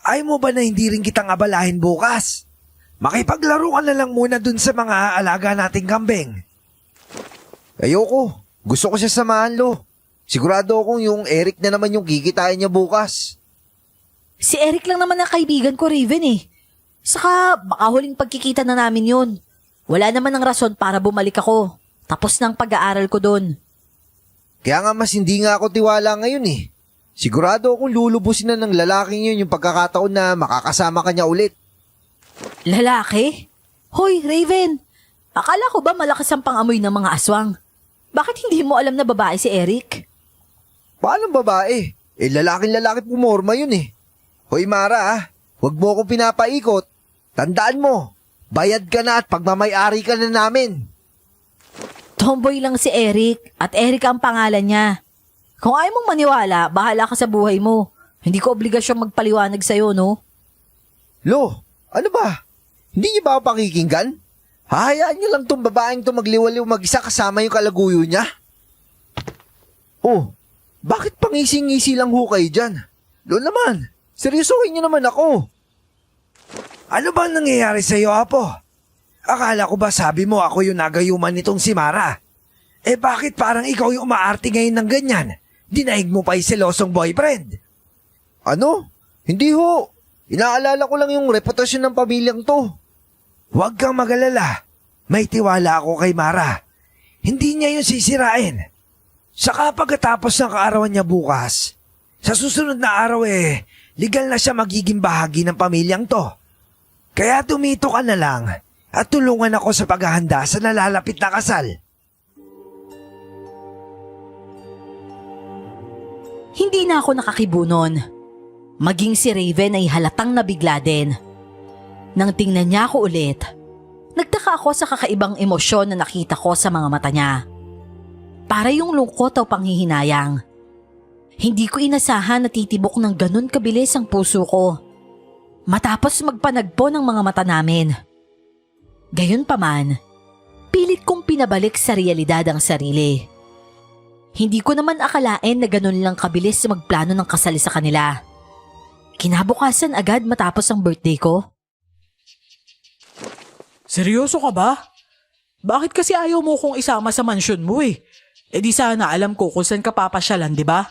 ay mo ba na hindi rin kitang abalahin bukas? Makipaglaro ka na lang muna dun sa mga alaga nating kambing. Ayoko. Gusto ko siya samahan, Lo. Sigurado akong yung Eric na naman yung gigitain niya bukas. Si Eric lang naman ang kaibigan ko, Raven eh. Saka baka huling pagkikita na namin yun. Wala naman ng rason para bumalik ako. Tapos ng pag-aaral ko doon. Kaya nga mas hindi nga ako tiwala ngayon eh. Sigurado akong lulubusin na ng lalaking yun yung pagkakataon na makakasama ka niya ulit. Lalaki? Hoy, Raven! Akala ko ba malakas ang pangamoy ng mga aswang? Bakit hindi mo alam na babae si Eric? Paano babae? Lalaking-lalaki pumorma yun eh. Hoy Mara, huwag mo akong pinapaikot. Tandaan mo, bayad ka na at pagmamay-ari ka na namin. Tomboy lang si Eric at Eric ang pangalan niya. Kung ayaw mong maniwala, bahala ka sa buhay mo. Hindi ko obligasyong magpaliwanag sa'yo, no? Lo, ano ba? Hindi niyo ba ako pakikinggan? Hahayaan niyo lang tong babaeng to magliwaliw mag-isa kasama yung kalaguyo niya? Oh, bakit pangising-ngisi lang ho kayo dyan? Lo naman, seryosohin niyo naman ako. Ano bang nangyayari sa'yo, Apo? Akala ko ba sabi mo ako yung nagayuman nitong si Mara? Bakit parang ikaw yung umaarte ngayon ng ganyan? Dinaig mo pa yung selosong boyfriend. Ano? Hindi ho. Inaalala ko lang yung reputasyon ng pamilyang to. Huwag kang magalala. May tiwala ako kay Mara. Hindi niya yung sisirain. Saka pagkatapos ng kaarawan niya bukas, sa susunod na araw legal na siya magiging bahagi ng pamilyang to. Kaya tumito ka na lang at tulungan ako sa paghahanda sa nalalapit na kasal. Hindi na ako nakakibunon. Maging si Raven ay halatang nabigla din. Nang tingnan niya ako ulit, nagtaka ako sa kakaibang emosyon na nakita ko sa mga mata niya. Para yung lungkot o panghihinayang. Hindi ko inasahan na titibok ng ganun kabilis ang puso ko. Matapos magpanagpo ng mga mata namin. Gayunpaman, pilit kong pinabalik sa realidad ang sarili. Hindi ko naman akalain na ganun lang kabilis magplano ng kasal sa kanila. Kinabukasan agad matapos ang birthday ko. Seryoso ka ba? Bakit kasi ayaw mo kong isama sa mansyon mo eh? Di sana alam ko kung saan ka papasyalan, di ba?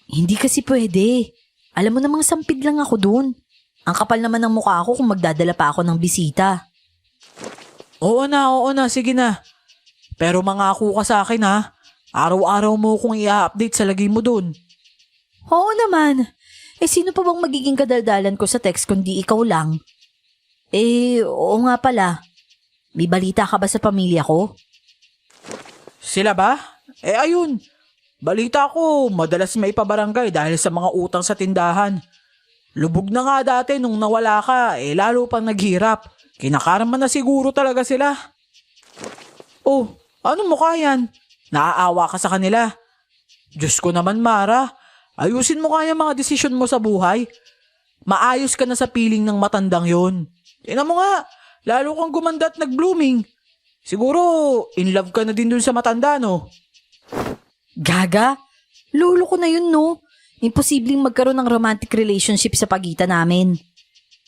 Hindi kasi pwede. Alam mo namang sampid lang ako dun. Ang kapal naman ng mukha ko kung magdadala pa ako ng bisita. Oo na, sige na. Pero mangako ka sa akin ha. Araw-araw mo kong i-update sa lagi mo dun. Oo naman. Sino pa bang magiging kadaldalan ko sa text kundi ikaw lang? Oo nga pala. May balita ka ba sa pamilya ko? Sila ba? Ayun. Balita ko, madalas may pabarangay dahil sa mga utang sa tindahan. Lubog na nga dati nung nawala ka, lalo pang naghirap. Kinakarma na siguro talaga sila. Oh, ano mukha yan? Naaawa ka sa kanila. Diyos ko naman, Mara. Ayusin mo kaya mga desisyon mo sa buhay. Maayos ka na sa piling ng matandang yon. Tingnan mo nga, lalo kang gumanda at nag-blooming. Siguro, in love ka na din dun sa matanda, no? Gaga? Lolo ko na yun, no? Imposibleng magkaroon ng romantic relationship sa pagitan namin.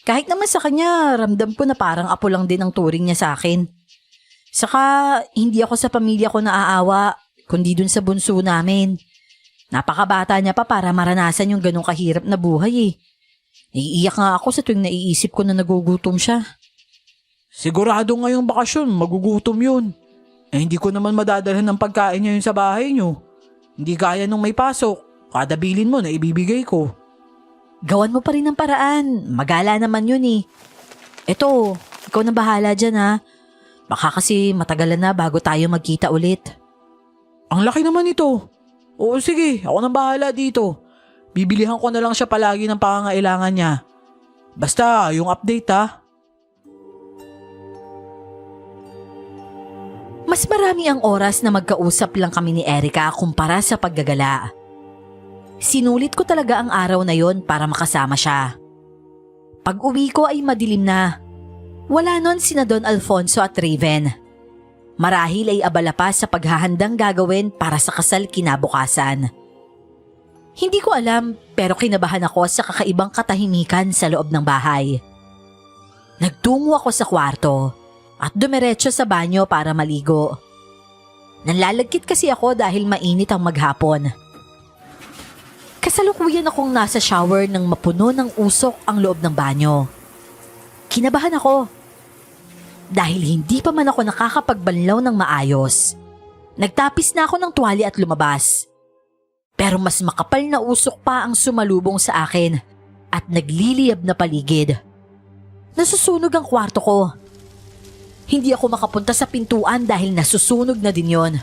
Kahit naman sa kanya, ramdam ko na parang apo lang din ang turing niya sa akin. Saka, hindi ako sa pamilya ko naaawa, kundi dun sa bunso namin. Napakabata niya pa para maranasan yung ganong kahirap na buhay eh. Naiiyak nga ako sa tuwing naiisip ko na nagugutom siya. Sigurado ngayong bakasyon, magugutom yun. Hindi ko naman madadalhan ng pagkain niya yun sa bahay niyo. Hindi gaya nung may pasok, kada bilin mo na ibibigay ko. Gawan mo pa rin ng paraan, magala naman yun eh. Eto, ikaw na bahala dyan ha. Baka kasi matagalan na bago tayo magkita ulit. Ang laki naman ito. Oo sige, ako na bahala dito. Bibilihan ko na lang siya palagi ng pangangailangan niya. Basta, yung update ha. Mas marami ang oras na magkausap lang kami ni Erica kumpara sa paggagala. Sinulit ko talaga ang araw na yon para makasama siya. Pag uwi ko ay madilim na. Wala nun sina Don Alfonso at Raven. Marahil ay abala pa sa paghahandang gagawin para sa kasal kinabukasan. Hindi ko alam pero kinabahan ako sa kakaibang katahimikan sa loob ng bahay. Nagtungo ako sa kwarto at dumiretso sa banyo para maligo. Nanlalagkit kasi ako dahil mainit ang maghapon. Kasalukuyan akong nasa shower nang mapuno ng usok ang loob ng banyo. Kinabahan ako. Dahil hindi pa man ako nakakapagbanlaw ng maayos. Nagtapis na ako ng tuwali at lumabas. Pero mas makapal na usok pa ang sumalubong sa akin at nagliliyab na paligid. Nasusunog ang kwarto ko. Hindi ako makapunta sa pintuan dahil nasusunog na din yon.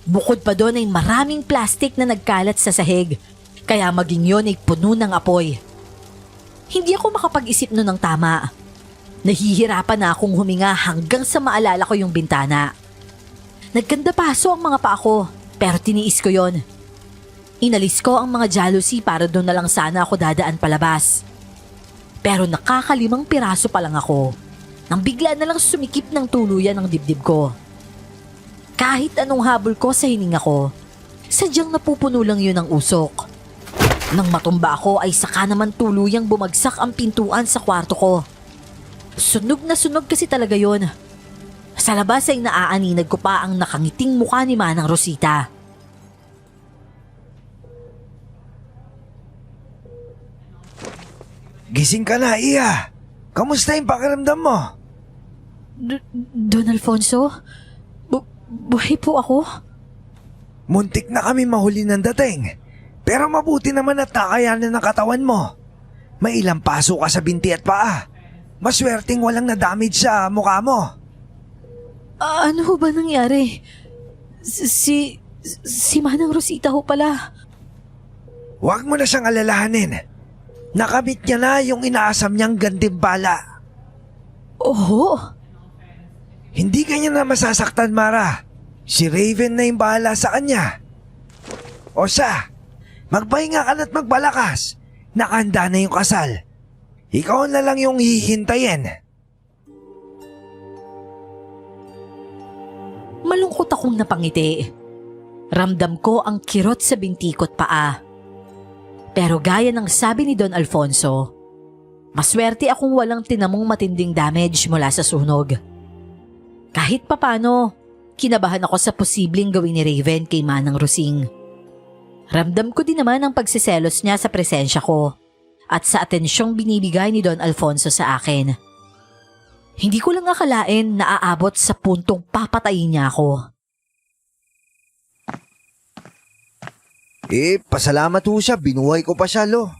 Bukod pa doon ay maraming plastik na nagkalat sa sahig, kaya maging yon ay puno ng apoy. Hindi ako makapag-isip nun ng tama. Nahihirapan na akong huminga hanggang sa maalala ko yung bintana. Nagkanda paso ang mga paa ko, pero tiniis ko yon. Inalis ko ang mga jalousie para doon na lang sana ako dadaan palabas. Pero nakakalimang piraso pa lang ako nang bigla na lang sumikip ng tuluyan ang dibdib ko. Kahit anong habol ko sa hininga ko, sadyang napupuno lang yun ng usok. Nang matumba ako ay saka naman tuluyang bumagsak ang pintuan sa kwarto ko. Sunog na sunog kasi talaga yun. Sa labas ay naaaninag ko pa ang nakangiting mukha ni Manang Rosita. Gising ka na, Iya. Kamusta yung pakiramdam mo? Don Alfonso? Buhay po ako? Muntik na kami mahuli ng dating. Pero mabuti naman at nakayanan ng katawan mo. May ilang paso ka sa binti at paa. Maswerteng walang na-damage sa mukha mo. Ano ho ba nangyari? Si Manang Rosita ho pala. Huwag mo na siyang alalahanin. Nakamit niya na yung inaasam niyang gantimpala. Oo? Hindi kanya na masasaktan, Mara. Si Raven na yung bahala sa kanya. O siya, magpahinga ka na't magbalakas. Nakahanda na yung kasal. Ikaw na lang yung hihintayin. Malungkot akong napangiti. Ramdam ko ang kirot sa binti ko't paa. Pero gaya ng sabi ni Don Alfonso, maswerte akong walang tinamong matinding damage mula sa sunog. Kahit papano, kinabahan ako sa posibleng gawin ni Raven kay Manang Rosing. Ramdam ko din naman ang pagsiselos niya sa presensya ko at sa atensyong binibigay ni Don Alfonso sa akin. Hindi ko lang akalain na aabot sa puntong papatayin niya ako. Pasalamat ho siya. Binuhay ko pa siya, lo.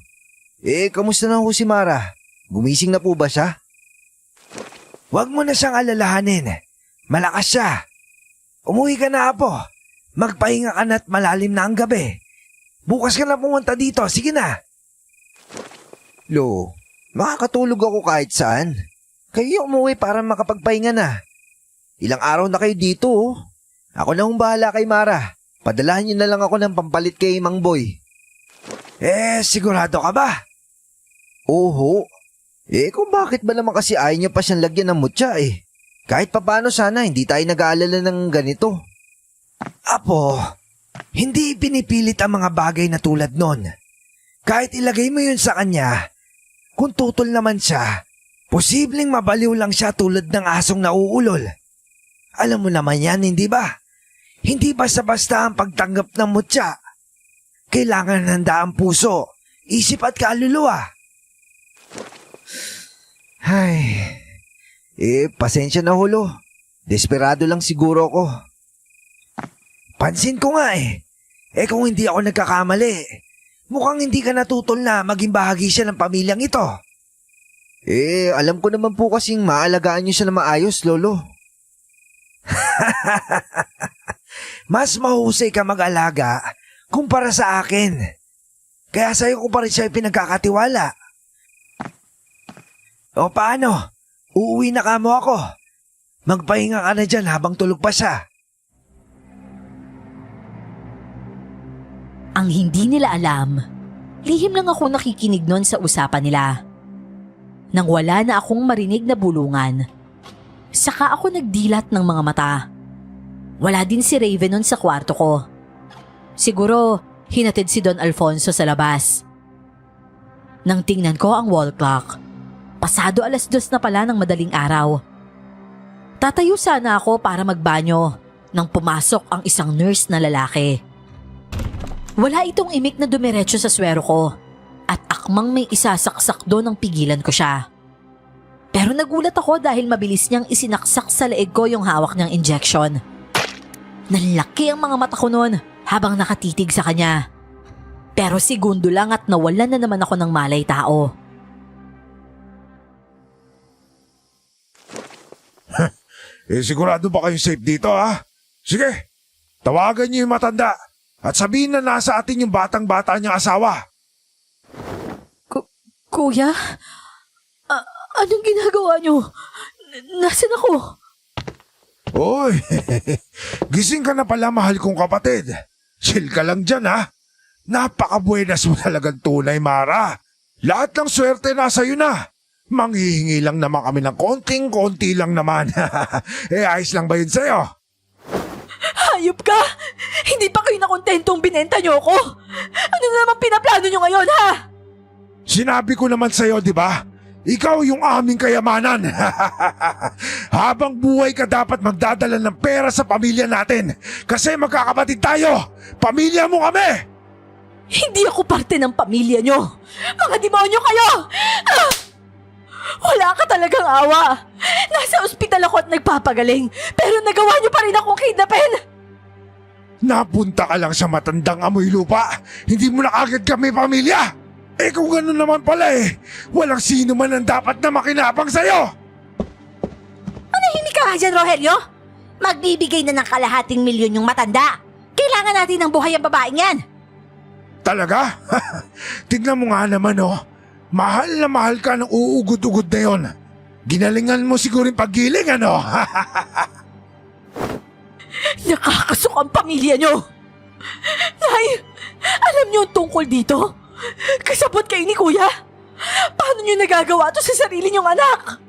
Kamusta na ho si Mara? Gumising na po ba siya? Huwag mo na siyang alalahanin. Malakas siya. Umuwi ka na, Apo. Magpahinga ka na't malalim na ang gabi. Bukas ka na pumunta dito. Sige na. Lo, makakatulog ako kahit saan. Kayo umuwi para makapagpahinga na. Ilang araw na kayo dito, oh. Ako na hong bahala kay Mara. Padalahan niyo na lang ako ng pampalit kay Mang Boy. Sigurado ka ba? Oho. Kung bakit ba naman kasi ayaw niya pa siyang lagyan ng mutya eh. Kahit papano sana hindi tayo nag-aalala ng ganito. Apo, hindi pinipilit ang mga bagay na tulad nun. Kahit ilagay mo yun sa kanya, kung tutol naman siya, posibleng mabaliw lang siya tulad ng asong nauulol. Alam mo naman yan, hindi ba? Hindi basta-basta ang pagtanggap ng mutya. Kailangan handa ang puso, isip at kaluluwa. Ay, pasensya na hulo. Desperado lang siguro ako. Pansin ko nga eh. Kung hindi ako nagkakamali, mukhang hindi ka natutol na maging bahagi siya ng pamilyang ito. Alam ko naman po kasing maalagaan niyo siya na maayos, Lolo. Mas mahusay ka mag-alaga kumpara sa akin. Kaya sa'yo ko pa rin siya pinagkakatiwala. O paano? Uuwi na ka mo ako. Magpahinga ka na dyan habang tulog pa siya. Ang hindi nila alam, lihim lang ako nakikinig nun sa usapan nila. Nang wala na akong marinig na bulungan, saka ako nagdilat ng mga mata. Wala din si Raven nun sa kwarto ko. Siguro, hinatid si Don Alfonso sa labas. Nang tingnan ko ang wall clock, pasado 2:00 na pala ng madaling araw. Tatayo sana ako para magbanyo nang pumasok ang isang nurse na lalaki. Wala itong imik na dumiretso sa swero ko at akmang may isasaksak doon ang pigilan ko siya. Pero nagulat ako dahil mabilis niyang isinaksak sa leeg ko yung hawak niyang injection. Nanlaki ang mga mata ko noon habang nakatitig sa kanya. Pero segundo lang at nawalan na naman ako ng malay tao. Sigurado ba kayo safe dito ha? Sige, tawagan niyo yung matanda at sabihin na nasa atin yung batang-bata niyang asawa. Kuya? Anong ginagawa niyo? Nasaan ako? Oy, gising ka na pala mahal kong kapatid. Chill ka lang dyan ha. Napaka-buenas mo talagang tunay, Mara. Lahat ng swerte nasa iyo na. Manghihingi lang naman kami ng konting-konti lang naman. Ayos lang ba yun sa'yo? Hayop ka! Hindi pa kayo nakontentong binenta niyo ako? Ano na naman pinaplano niyo ngayon, ha? Sinabi ko naman sa'yo, di ba? Ikaw yung aming kayamanan. Habang buhay ka dapat magdadala ng pera sa pamilya natin. Kasi magkakapatid tayo. Pamilya mo kami. Hindi ako parte ng pamilya niyo. Mga demonyo kayo! Ah! Wala ka talagang awa. Nasa ospital ako at nagpapagaling. Pero nagawa niyo pa rin akong kidnapin. Napunta ka lang sa matandang amoy lupa. Hindi mo na agad kami pamilya. Kung gano'n naman pala walang sino man ang dapat na makinabang sa'yo. Manahimik ka nga dyan, Rogelio. Magbibigay na ng kalahating milyon yung matanda. Kailangan natin ng buhay ang babaeng yan. Talaga? Tignan mo nga naman Mahal na mahal ka ng uugod-ugod na yon. Ginalingan mo siguro yung paggiling Nakakasok ang pamilya niyo. Nay, alam niyo ang tungkol dito? Kasabot kayo ni Kuya. Paano niyo nagagawa to sa sarili niyong anak?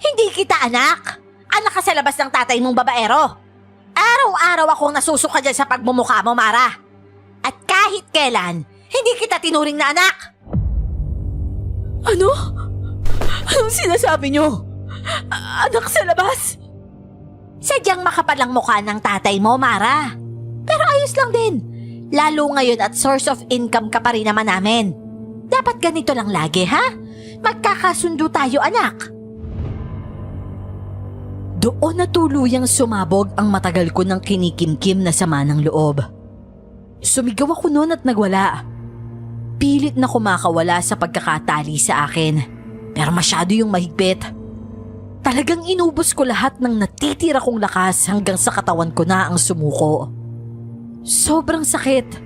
Hindi kita anak. Anak ka sa labas ng tatay mong babaero. Araw-araw akong nasusuka dyan sa pagmumukha mo, Mara. At kahit kailan, hindi kita tinuring na anak. Ano? Anong sinasabi niyo? Anak sa labas? Sadyang makapal ang mukha ng tatay mo, Mara. Pero ayos lang din. Lalo ngayon at source of income ka pa rin naman namin. Dapat ganito lang lagi, ha? Magkakasundo tayo, anak. Doon na tuluyang sumabog ang matagal ko ng kinikimkim na sama ng loob. Sumigaw ako noon at nagwala. Pilit na kumakawala sa pagkakatali sa akin. Pero masyado yung mahigpit. Talagang inubos ko lahat ng natitira kong lakas hanggang sa katawan ko na ang sumuko. Sobrang sakit.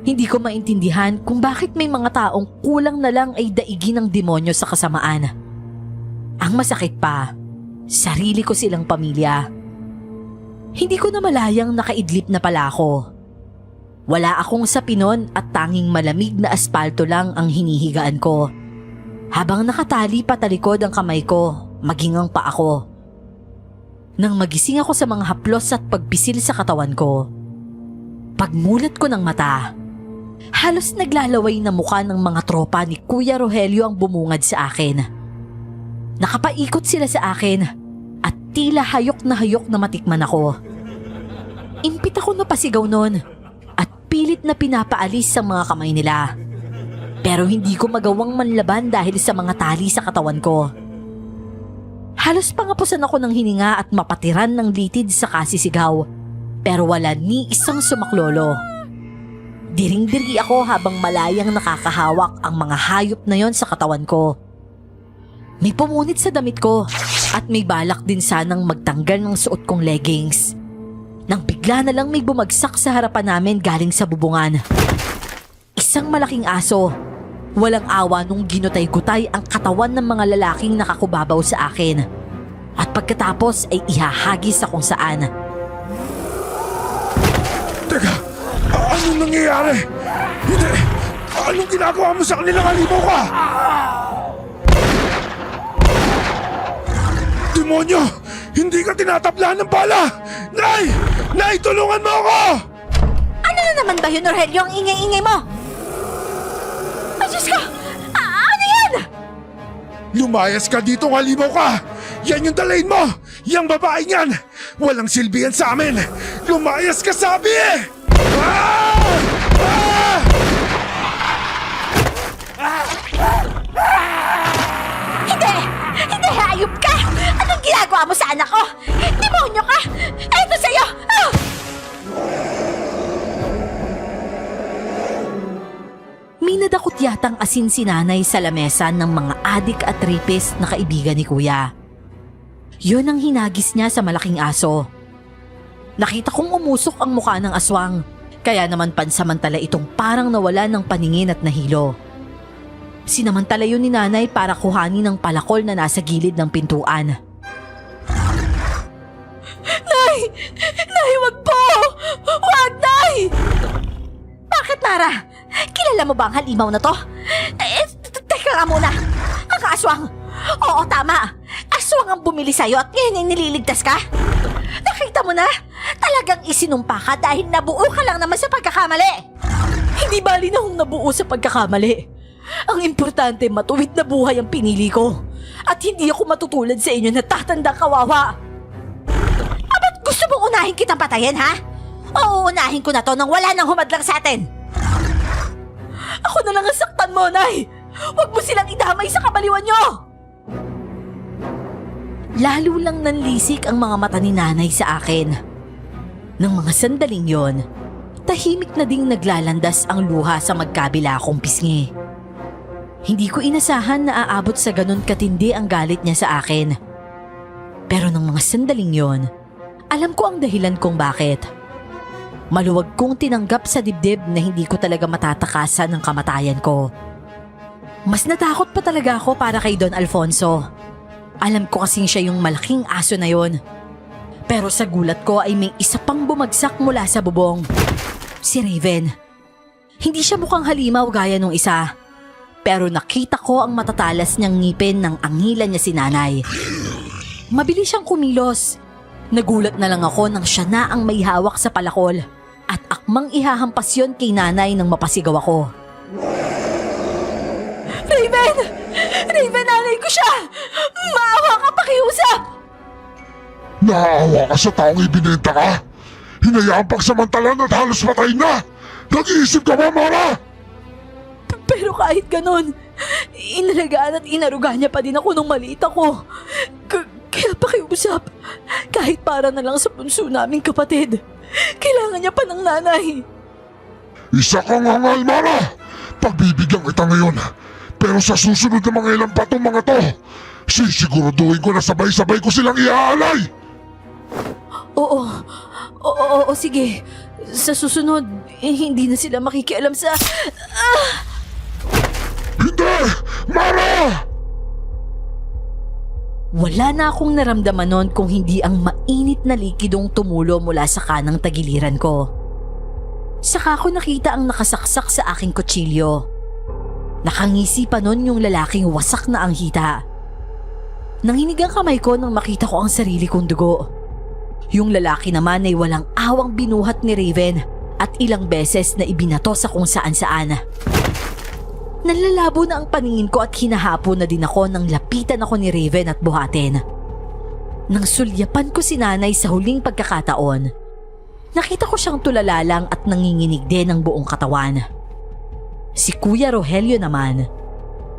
Hindi ko maintindihan kung bakit may mga taong kulang na lang ay daigin ng demonyo sa kasamaan. Ang masakit pa, sarili ko silang pamilya. Hindi ko na malayang nakaidlip na pala ako. Wala akong sapinon at tanging malamig na aspalto lang ang hinihigaan ko. Habang nakatali patalikod ang kamay ko, maging ang paa ko. Nang magising ako sa mga haplos at pagpisil sa katawan ko, pagmulat ko ng mata, halos naglalaway na mukha ng mga tropa ni Kuya Rogelio ang bumungad sa akin. Nakapaikot sila sa akin at tila hayok na matikman ako. Impit ako na pasigaw noon at pilit na pinapaalis sa mga kamay nila. Pero hindi ko magawang manlaban dahil sa mga tali sa katawan ko. Halos pangapusan ako ng hininga at mapatiran ng litid sa kasisigaw. Pero wala ni isang sumaklolo. Diring-diri ako habang malayang nakakahawak ang mga hayop na yon sa katawan ko. May pumunit sa damit ko at may balak din sanang magtanggal ng suot kong leggings. Nang bigla na lang may bumagsak sa harapan namin galing sa bubungan. Isang malaking aso. Walang awa nung ginutay-gutay ang katawan ng mga lalaking nakakubabaw sa akin. At pagkatapos ay ihahagis sa kung saan. Teka, anong nangyayari? Hindi! Anong ginagawa mo sa kanilang halimaw ka? Demonyo! Hindi ka tinatablahan ng bala! Nay! Nay, tulungan mo ako! Ano na naman ba yun, Rogelio, ang ingay-ingay mo? Ay, Diyos ko! Ano yan? Lumayas ka dito, halimaw ka! Yan yung dalain mo! Yang babaeng yan! Walang silbi yan sa amin! Lumayas ka, sabi eh! Ah! Ah! Hindi! Hindi, hayop ka! Anong ginagawa mo sa anak ko? Demonyo ka! Eto sa'yo! Ah! May nadakot yatang asin si nanay sa lamesa ng mga adik at rapist na kaibigan ni kuya. Yun ang hinagis niya sa malaking aso. Nakita kong umusok ang mukha ng aswang, kaya naman pansamantala itong parang nawala ng paningin at nahilo. Sinamantala yun ni nanay para kuhanin ng palakol na nasa gilid ng pintuan. Nay! Nay, wag po! Wag, Nay! Bakit, Mara? Kilala mo ba ang halimaw na to? Teka nga muna. Ang aswang! Oo, tama. Aswang ang bumili sa'yo at ngayon ay nililigtas ka? Nakita mo na? Talagang isinumpa ka dahil nabuo ka lang naman sa pagkakamali. Hindi bali na kung nabuo sa pagkakamali. Ang importante, matuwid na buhay ang pinili ko. At hindi ako matutulad sa inyo na tatandang kawawa. Ba't gusto mong unahin kitang patayin, ha? O uunahin ko na to nang wala nang humadlang sa atin? Ako na lang ang saktan mo, Nay! Huwag mo silang idamay sa kabaliwan nyo! Lalo lang nanlisik ang mga mata ni nanay sa akin. Nang mga sandaling yon, tahimik na ding naglalandas ang luha sa magkabila kong pisngi. Hindi ko inasahan na aabot sa ganun katindi ang galit niya sa akin. Pero nang mga sandaling yon, alam ko ang dahilan kung bakit. Maluwag kong tinanggap sa dibdib na hindi ko talaga matatakasan ng kamatayan ko. Mas natakot pa talaga ako para kay Don Alfonso. Alam ko kasing siya yung malaking aso na yon. Pero sa gulat ko ay may isa pang bumagsak mula sa bubong. Si Raven. Hindi siya mukhang halimaw gaya nung isa. Pero nakita ko ang matatalas niyang ngipin ng angilan niya si nanay. Mabilis siyang kumilos. Nagulat na lang ako nang siya na ang may hawak sa palakol at akmang ihahampas yon kay nanay nang mapasigaw ako. Raven! Raven, nanay ko siya! Maawa ka, pakiusap! Naawa ka sa taong ibinenta ka? Hinayaan pagsamantalan at halos patay na! Nag-iisip ka ba, Mara? Pero kahit ganon, inalagaan at inaruga niya pa din ako nung maliit ako. Kaya pakiusap, kahit para na lang sa bunso naming kapatid, kailangan niya pa ng nanay. Isa kang hangal, Mara! Pagbibigyan kita ngayon. Pero sa susunod na mga ilang patong mga to, sisiguraduhin ko na sabay-sabay ko silang iaalay! Oo, sige. Sa susunod, hindi na sila makikialam sa... Hindi! Mara! Wala na akong naramdaman nun kung hindi ang mainit na likidong tumulo mula sa kanang tagiliran ko. Saka ko nakita ang nakasaksak sa aking kutsilyo. Nakangisi pa nun yung lalaking wasak na ang hita. Nanginig ang kamay ko nang makita ko ang sarili kong dugo. Yung lalaki naman ay walang awang binuhat ni Raven at ilang beses na ibinato sa kung saan-saan. Nalalabo na ang paningin ko at hinahapon na din ako nang lapitan ako ni Raven at buhatin. Nang sulyapan ko si nanay sa huling pagkakataon, nakita ko siyang tulala lang at nanginginig din ng buong katawan. Si Kuya Rogelio naman,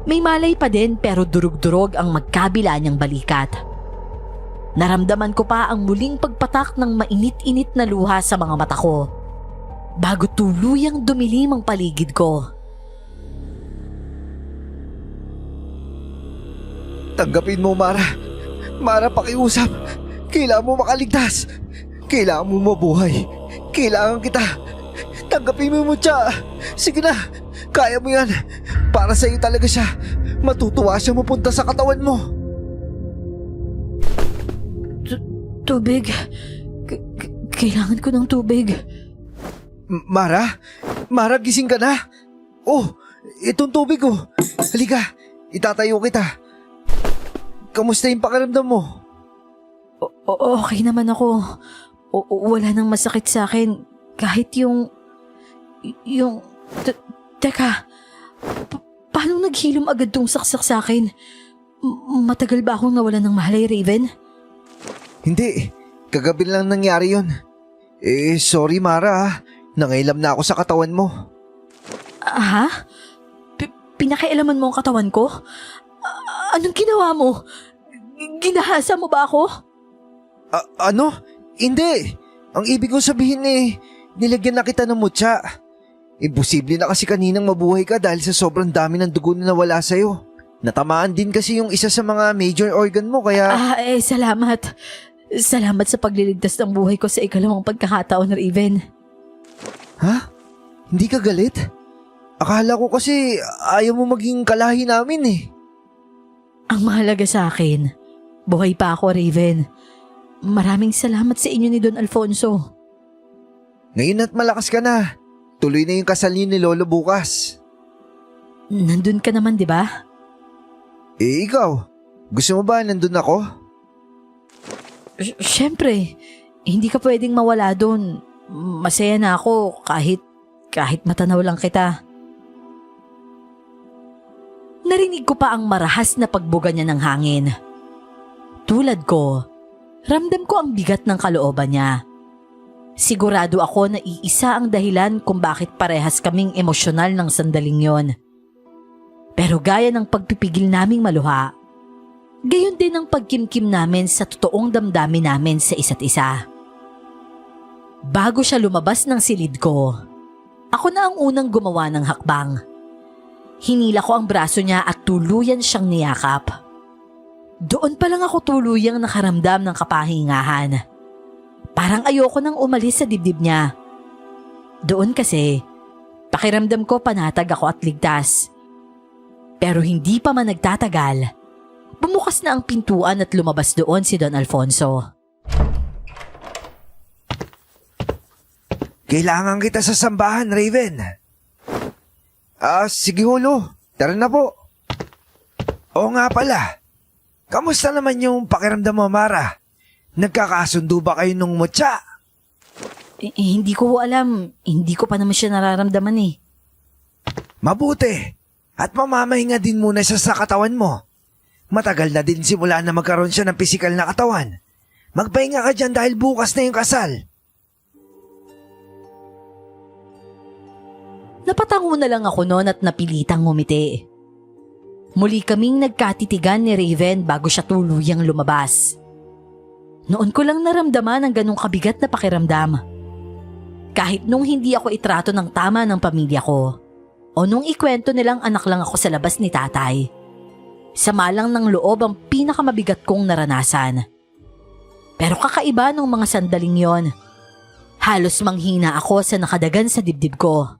may malay pa din pero durug-durog ang magkabila niyang balikat. Naramdaman ko pa ang muling pagpatak ng mainit-init na luha sa mga mata ko bago tuluyang dumilim ang paligid ko. Tanggapin mo, Mara. Mara, pakiusap. Kailangan mo makaligtas. Kailangan mo mabuhay. Kailangan kita. Tanggapin mo siya. Sige na. Kaya mo yan. Para sa'yo talaga siya. Matutuwa siya mapunta sa katawan mo. Tubig. Kailangan ko ng tubig. Mara? Mara, gising ka na? Oh, itong tubig oh. Halika, itatayo kita. Kamusta yung pakiramdam mo? Okay naman ako. Wala nang masakit sa akin. Kahit yung... Teka, paano naghilom agad tong saksak sa akin? Matagal ba akong nawalan ng mahalay, Raven? Hindi, kagabi lang nangyari yun. Sorry Mara ah. Nangailam na ako sa katawan mo. Ha? Pinakialaman mo ang katawan ko? Anong ginawa mo? Ginahasa mo ba ako? Ano? Hindi. Ang ibig kong sabihin nilagyan na kita ng mutya. Imposible na kasi kaninang mabuhay ka dahil sa sobrang dami ng dugo na nawala sa'yo. Natamaan din kasi yung isa sa mga major organ mo kaya... Salamat. Salamat sa pagliligtas ng buhay ko sa ikalawang pagkakataon, Raven. Ha? Hindi ka galit? Akala ko kasi ayaw mo maging kalahi namin eh. Ang mahalaga sa akin, buhay pa ako, Raven. Maraming salamat sa inyo ni Don Alfonso. Ngayon at malakas ka na. Tuloy na yung kasal niyo ni Lolo bukas. Nandun ka naman, di ba? Ikaw, gusto mo ba nandun ako? Siyempre, hindi ka pwedeng mawala doon. Masaya na ako kahit matanaw lang kita. Narinig ko pa ang marahas na pagbuga niya ng hangin. Tulad ko, ramdam ko ang bigat ng kalooban niya. Sigurado ako na iisa ang dahilan kung bakit parehas kaming emosyonal ng sandaling yon. Pero gaya ng pagpipigil naming maluha, gayon din ang pagkimkim namin sa totoong damdamin namin sa isa't isa. Bago siya lumabas ng silid ko, ako na ang unang gumawa ng hakbang. Hinila ko ang braso niya at tuluyan siyang niyakap. Doon pa lang ako tuluyang nakaramdam ng kapahingahan. Parang ayoko nang umalis sa dibdib niya. Doon kasi, pakiramdam ko panatag ako at ligtas. Pero hindi pa man nagtatagal, bumukas na ang pintuan at lumabas doon si Don Alfonso. Kailangan kita sa sambahan, Raven. Sige Holo, tara na po. Oo nga pala. Kamusta naman yung pakiramdam mo, Mara? Nagkakasundo ba kayo nung mutya? Hindi ko alam. Hindi ko pa naman siya nararamdaman eh. Mabuti. At mamamahinga din muna siya sa katawan mo. Matagal na din simula na magkaroon siya ng pisikal na katawan. Magpahinga ka dyan dahil bukas na yung kasal. Napatango na lang ako noon at napilitang ngumiti. Muli kaming nagkatitigan ni Raven bago siya tuluyang lumabas. Noon ko lang naramdaman ang ganong kabigat na pakiramdam. Kahit nung hindi ako itrato ng tama ng pamilya ko, o nung ikwento nilang anak lang ako sa labas ni tatay, sama lang ng loob ang pinakamabigat kong naranasan. Pero kakaiba nung mga sandaling yon, halos manghina ako sa nakadagan sa dibdib ko.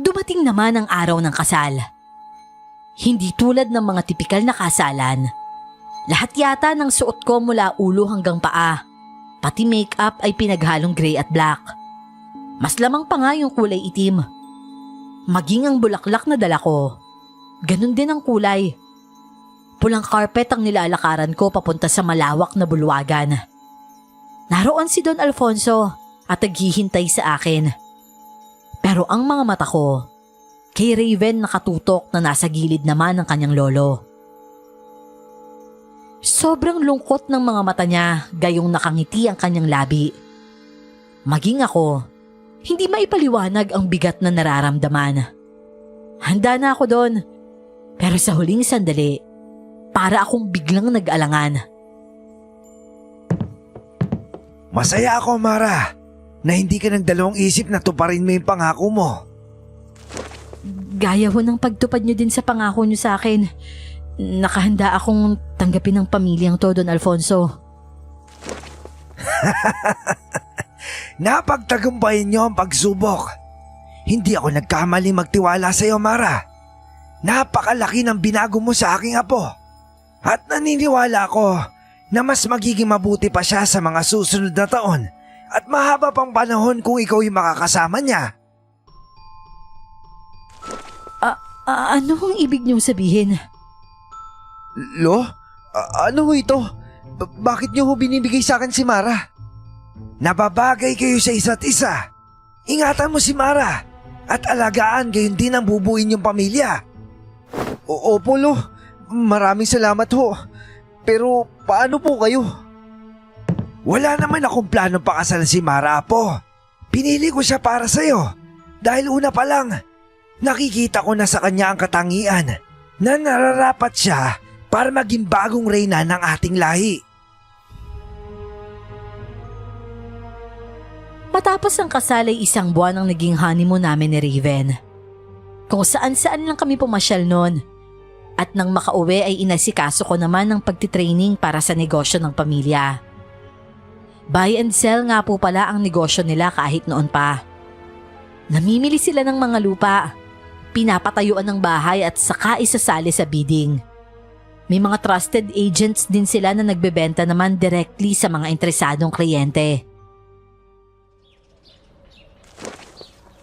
Dumating naman ang araw ng kasal. Hindi tulad ng mga tipikal na kasalan. Lahat yata ng suot ko mula ulo hanggang paa, pati make-up ay pinaghalong gray at black. Mas lamang pa nga yung kulay itim. Maging ang bulaklak na dala ko, ganun din ang kulay. Pulang carpet ang nilalakaran ko papunta sa malawak na bulwagan. Naroon si Don Alfonso at naghihintay sa akin. Pero ang mga mata ko, kay Raven nakatutok na nasa gilid naman ng kanyang lolo. Sobrang lungkot ng mga mata niya gayong nakangiti ang kanyang labi. Maging ako, hindi maipaliwanag ang bigat na nararamdaman. Handa na ako doon, pero sa huling sandali, para akong biglang nag-alangan. Masaya ako, Mara, na hindi ka nagdalawang isip na tuparin mo yung pangako mo. Gaya ho ng pagtupad niyo din sa pangako niyo sa akin. Nakahanda akong tanggapin ng pamilyang to, Don Alfonso. Napagtagumpayan niyo ang pagsubok. Hindi ako nagkamali magtiwala sa iyo, Mara. Napakalaki ng binago mo sa aking apo. At naniniwala ako na mas magiging mabuti pa siya sa mga susunod na taon at mahaba pang panahon kung ikaw yung makakasama niya. Ano ang ibig niyong sabihin? Lo? Ano ho ito? Bakit niyo ho binibigay sa akin si Mara? Nababagay kayo sa isa't isa. Ingatan mo si Mara at alagaan gayon din ang bubuin yung pamilya. Opo, Lo. Maraming salamat ho. Pero paano po kayo? Wala naman akong planong pakasalan si Mara, Apo. Pinili ko siya para sa'yo dahil una pa lang, nakikita ko na sa kanya ang katangian na nararapat siya para maging bagong reyna ng ating lahi. Matapos ang kasal ay 1 buwan ang naging honeymoon namin ni Raven. Kung saan-saan lang kami pumasyal noon. At nang makauwi ay inasikaso ko naman ng pagtitraining para sa negosyo ng pamilya. Buy and sell nga po pala ang negosyo nila kahit noon pa. Namimili sila ng mga lupa, pinapatayuan ng bahay at saka isasali sa bidding. May mga trusted agents din sila na nagbebenta naman directly sa mga interesadong kliyente.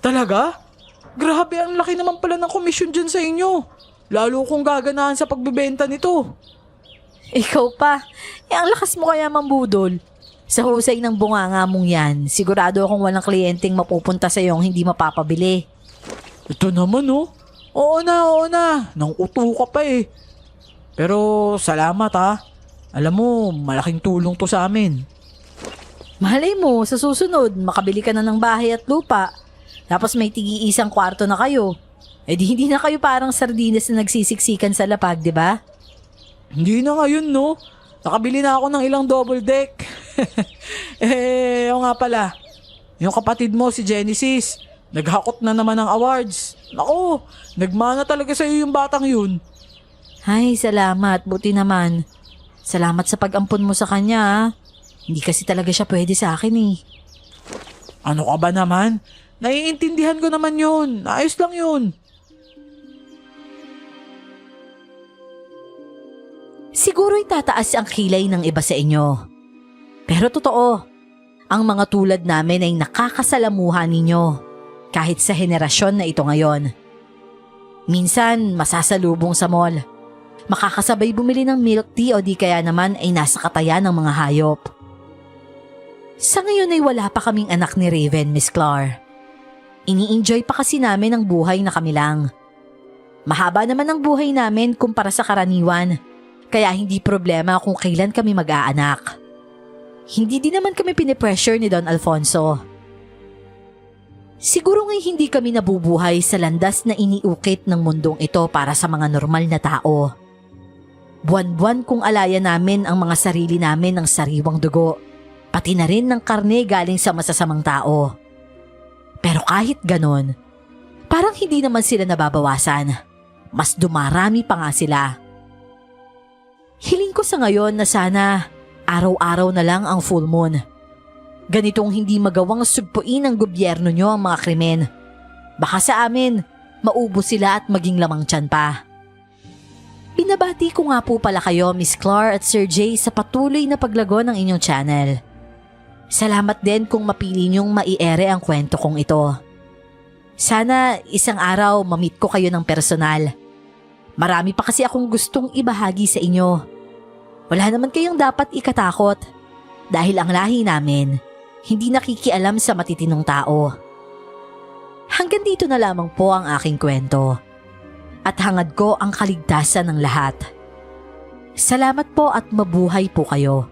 Talaga? Grabe, ang laki naman pala ng komisyon dyan sa inyo. Lalo kong gaganahan sa pagbebenta nito. Ikaw pa, ang lakas mo kaya mambudol. Sa husay ng bunganga mong yan, sigurado akong walang kliyenteng mapupunta sa iyong hindi mapapabili. Ito naman oh. Oo na. Nang uto ka pa eh. Pero salamat ha. Alam mo, malaking tulong to sa amin. Mahalay mo, sa susunod, makabili ka na ng bahay at lupa. Tapos may tigi-isang kwarto na kayo. Eh di hindi na kayo parang sardinas na nagsisiksikan sa lapag, di ba? Hindi na ngayon no. Nakabili na ako ng ilang double deck. O nga pala. Yung kapatid mo si Genesis, naghakot na naman ng awards. Naku, nagmana talaga sa iyo yung batang yun. Ay, salamat. Buti naman. Salamat sa pag-ampon mo sa kanya, ha? Hindi kasi talaga siya pwede sa akin eh. Ano ka ba naman? Naiintindihan ko naman yun. Ayos lang yun. Siguro'y tataas ang kilay ng iba sa inyo. Pero totoo, ang mga tulad namin ay nakakasalamuhan ninyo kahit sa henerasyon na ito ngayon. Minsan, masasalubong sa mall. Makakasabay bumili ng milk tea o di kaya naman ay nasa katayan ng mga hayop. Sa ngayon ay wala pa kaming anak ni Raven, Miss Clar. Ini-enjoy pa kasi namin ang buhay na kami lang. Mahaba naman ang buhay namin kumpara sa karaniwan. Kaya hindi problema kung kailan kami mag-aanak. Hindi din naman kami pinipressure ni Don Alfonso. Siguro nga'y hindi kami nabubuhay sa landas na iniukit ng mundong ito para sa mga normal na tao. Buwan-buwan kong alaya namin ang mga sarili namin ng sariwang dugo, pati na rin ng karne galing sa masasamang tao. Pero kahit ganon, parang hindi naman sila nababawasan. Mas dumarami pa nga sila. Hiling ko sa ngayon na sana araw-araw na lang ang full moon. Ganitong hindi magawang sugpuin ng gobyerno nyo ang mga krimen. Baka sa amin, maubos sila at maging lamang tiyan pa. Binabati ko nga po pala kayo, Miss Clar at Sir Jay, sa patuloy na paglago ng inyong channel. Salamat din kung mapili nyong maiere ang kwento kong ito. Sana isang araw mamit ko kayo ng personal. Marami pa kasi akong gustong ibahagi sa inyo. Wala naman kayong dapat ikatakot dahil ang lahi namin hindi nakikialam sa matitinong tao. Hanggang dito na lamang po ang aking kwento at hangad ko ang kaligtasan ng lahat. Salamat po at mabuhay po kayo.